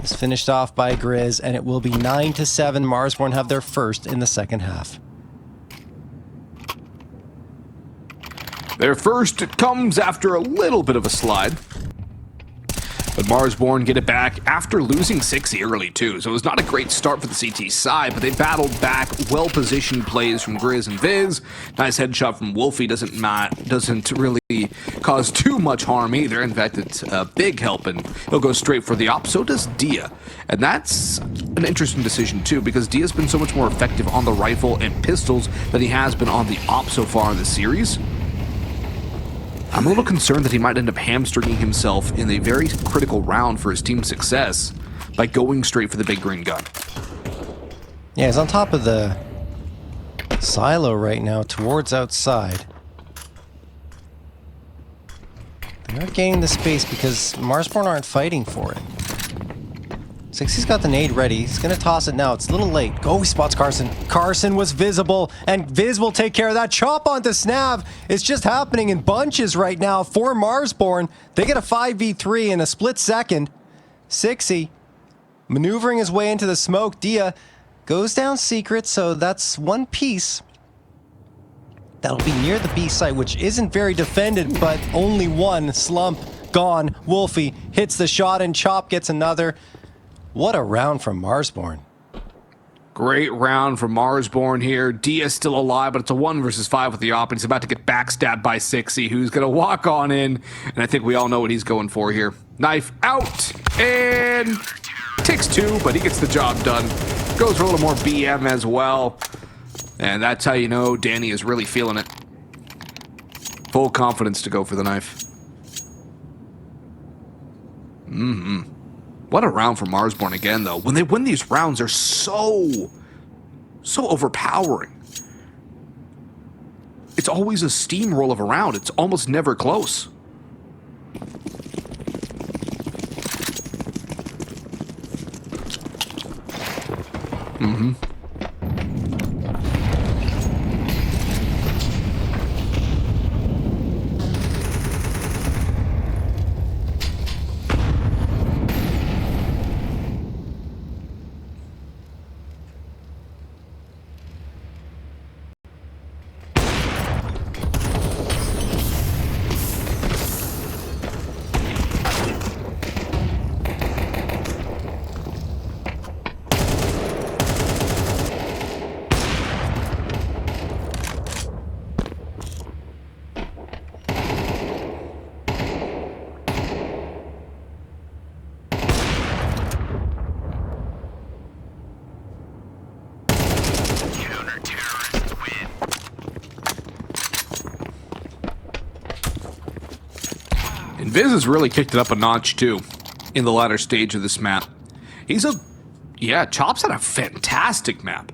is finished off by Grizz, and it will be 9-7. Marsborne have their first in the second half. Their first comes after a little bit of a slide. But Marsborne get it back after losing 60 early too, so it was not a great start for the CT side, but they battled back. Well-positioned plays from Grizz and Viz. Nice headshot from Wolfie doesn't really cause too much harm either. In fact, it's a big help, and he'll go straight for the op. So does Dia, and that's an interesting decision too, because Dia's been so much more effective on the rifle and pistols than he has been on the op so far in the series. I'm a little concerned that he might end up hamstringing himself in a very critical round for his team's success by going straight for the big green gun. Yeah, he's on top of the silo right now towards outside. They are gaining the space because Marsborne aren't fighting for it. 60's got the nade ready. He's going to toss it now. It's a little late. Oh, he spots Carson. Carson was visible, and Viz will take care of that. Chop onto Snav. It's just happening in bunches right now for Marsborne. They get a 5v3 in a split second. 60 maneuvering his way into the smoke. Dia goes down secret, so that's one piece. That'll be near the B site, which isn't very defended, but only one. Slump gone. Wolfie hits the shot, and Chop gets another. What a round from Marsborne. Great round from Marsborne here. Dia's still alive, but it's a 1 versus 5 with the op, and he's about to get backstabbed by 60, who's going to walk on in, and I think we all know what he's going for here. Knife out, and takes 2, but he gets the job done. Goes for a little more BM as well, and that's how you know Danny is really feeling it. Full confidence to go for the knife. What a round for Marsborne again, though. When they win these rounds, they're so overpowering. it's always a steamroll of a round. It's almost never close. And Viz has really kicked it up a notch, too, in the latter stage of this map. Yeah, Chop's had a fantastic map.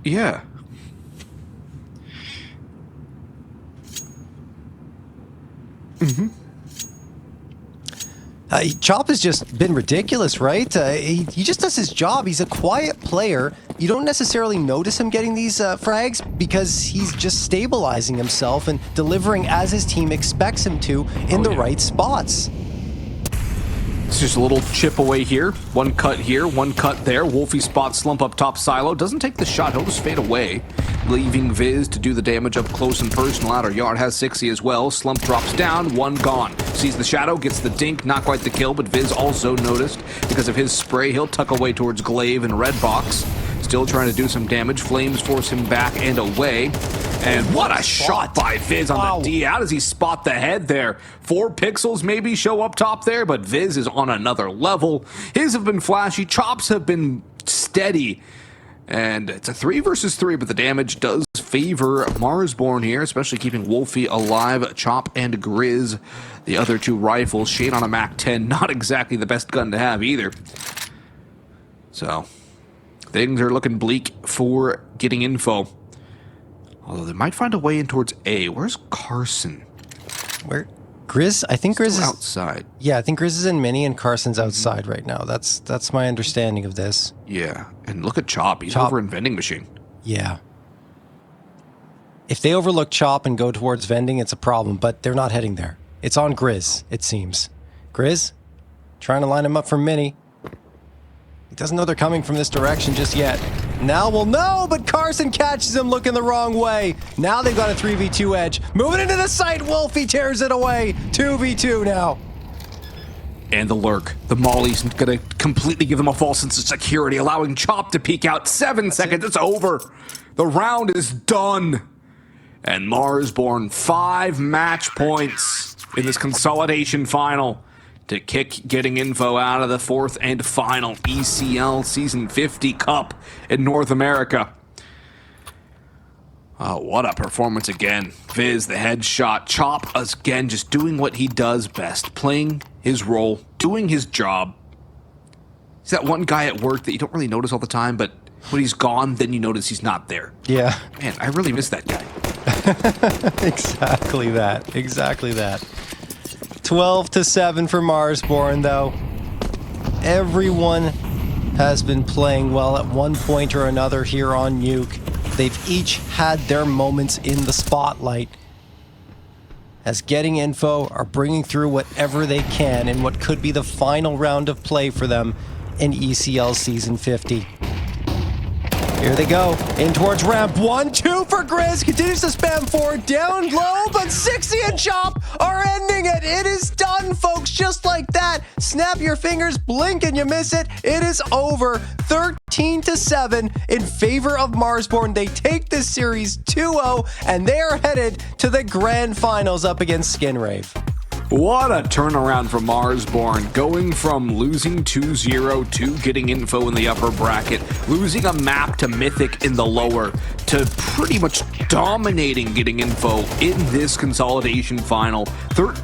Yeah. Chop has just been ridiculous, right? He just does his job. He's a quiet player. You don't necessarily notice him getting these frags because he's just stabilizing himself and delivering as his team expects him to in the right spots. It's just a little chip away here, one cut here, one cut there. Wolfie spots slump up top silo, doesn't take the shot, he'll just fade away, leaving Viz to do the damage up close and personal. Outer yard has 60 as well. Slump drops down, one gone. Sees the shadow, gets the dink, not quite the kill, but Viz also noticed because of his spray. He'll tuck away towards Glaive and Red Box. Still trying to do some damage. Flames force him back and away. And what a shot by Viz on the D. How does he spot the head there? 4 pixels maybe show up top there, but Viz is on another level. His have been flashy. Chops have been steady. And it's a 3 versus 3, but the damage does favor Marsborne here, especially keeping Wolfie alive. Chop and Grizz, the other 2 rifles. Shane on a MAC-10, not exactly the best gun to have either. So, things are looking bleak for getting info. Although they might find a way in towards A. Where's Carson? Where? Grizz? I think Grizz is outside. Yeah, I think Grizz is in mini and Carson's outside right now. That's my understanding of this. Yeah, and look at Chop. He's over in vending machine. Yeah. If they overlook Chop and go towards vending, it's a problem, but they're not heading there. It's on Grizz, it seems. Grizz, trying to line him up for mini. He doesn't know they're coming from this direction just yet. Now we'll know, but Carson catches him looking the wrong way. Now they've got a 3v2 edge. Moving into the site, Wolfie tears it away. 2v2 now. And the lurk. The Molly's going to completely give them a false sense of security, allowing Chop to peek out. 7 seconds, it's over. The round is done. And Marsborne, 5 match points in this consolidation final to kick getting info out of the 4th and final ECL Season 50 Cup in North America. Oh, what a performance again. Viz, the headshot. Chop, again, just doing what he does best. Playing his role, doing his job. He's that one guy at work that you don't really notice all the time, but when he's gone, then you notice he's not there. Yeah. Man, I really miss that guy. Exactly that. Exactly that. 12-7 for Marsborne, though. Everyone has been playing well at one point or another here on Nuke. They've each had their moments in the spotlight as getting info are bringing through whatever they can in what could be the final round of play for them in ECL Season 50. Here they go, in towards ramp. 1-2 for Grizz, continues to spam forward, down low, but 60 and Chop are ending it. It is done, folks, just like that. Snap your fingers, blink and you miss it. It is over, 13-7 in favor of Marsborne. They take this series 2-0, and they are headed to the grand finals up against Skinrave. What a turnaround for Marsborne, going from losing 2-0 to getting info in the upper bracket, losing a map to Mythic in the lower, to pretty much dominating getting info in this consolidation final. 13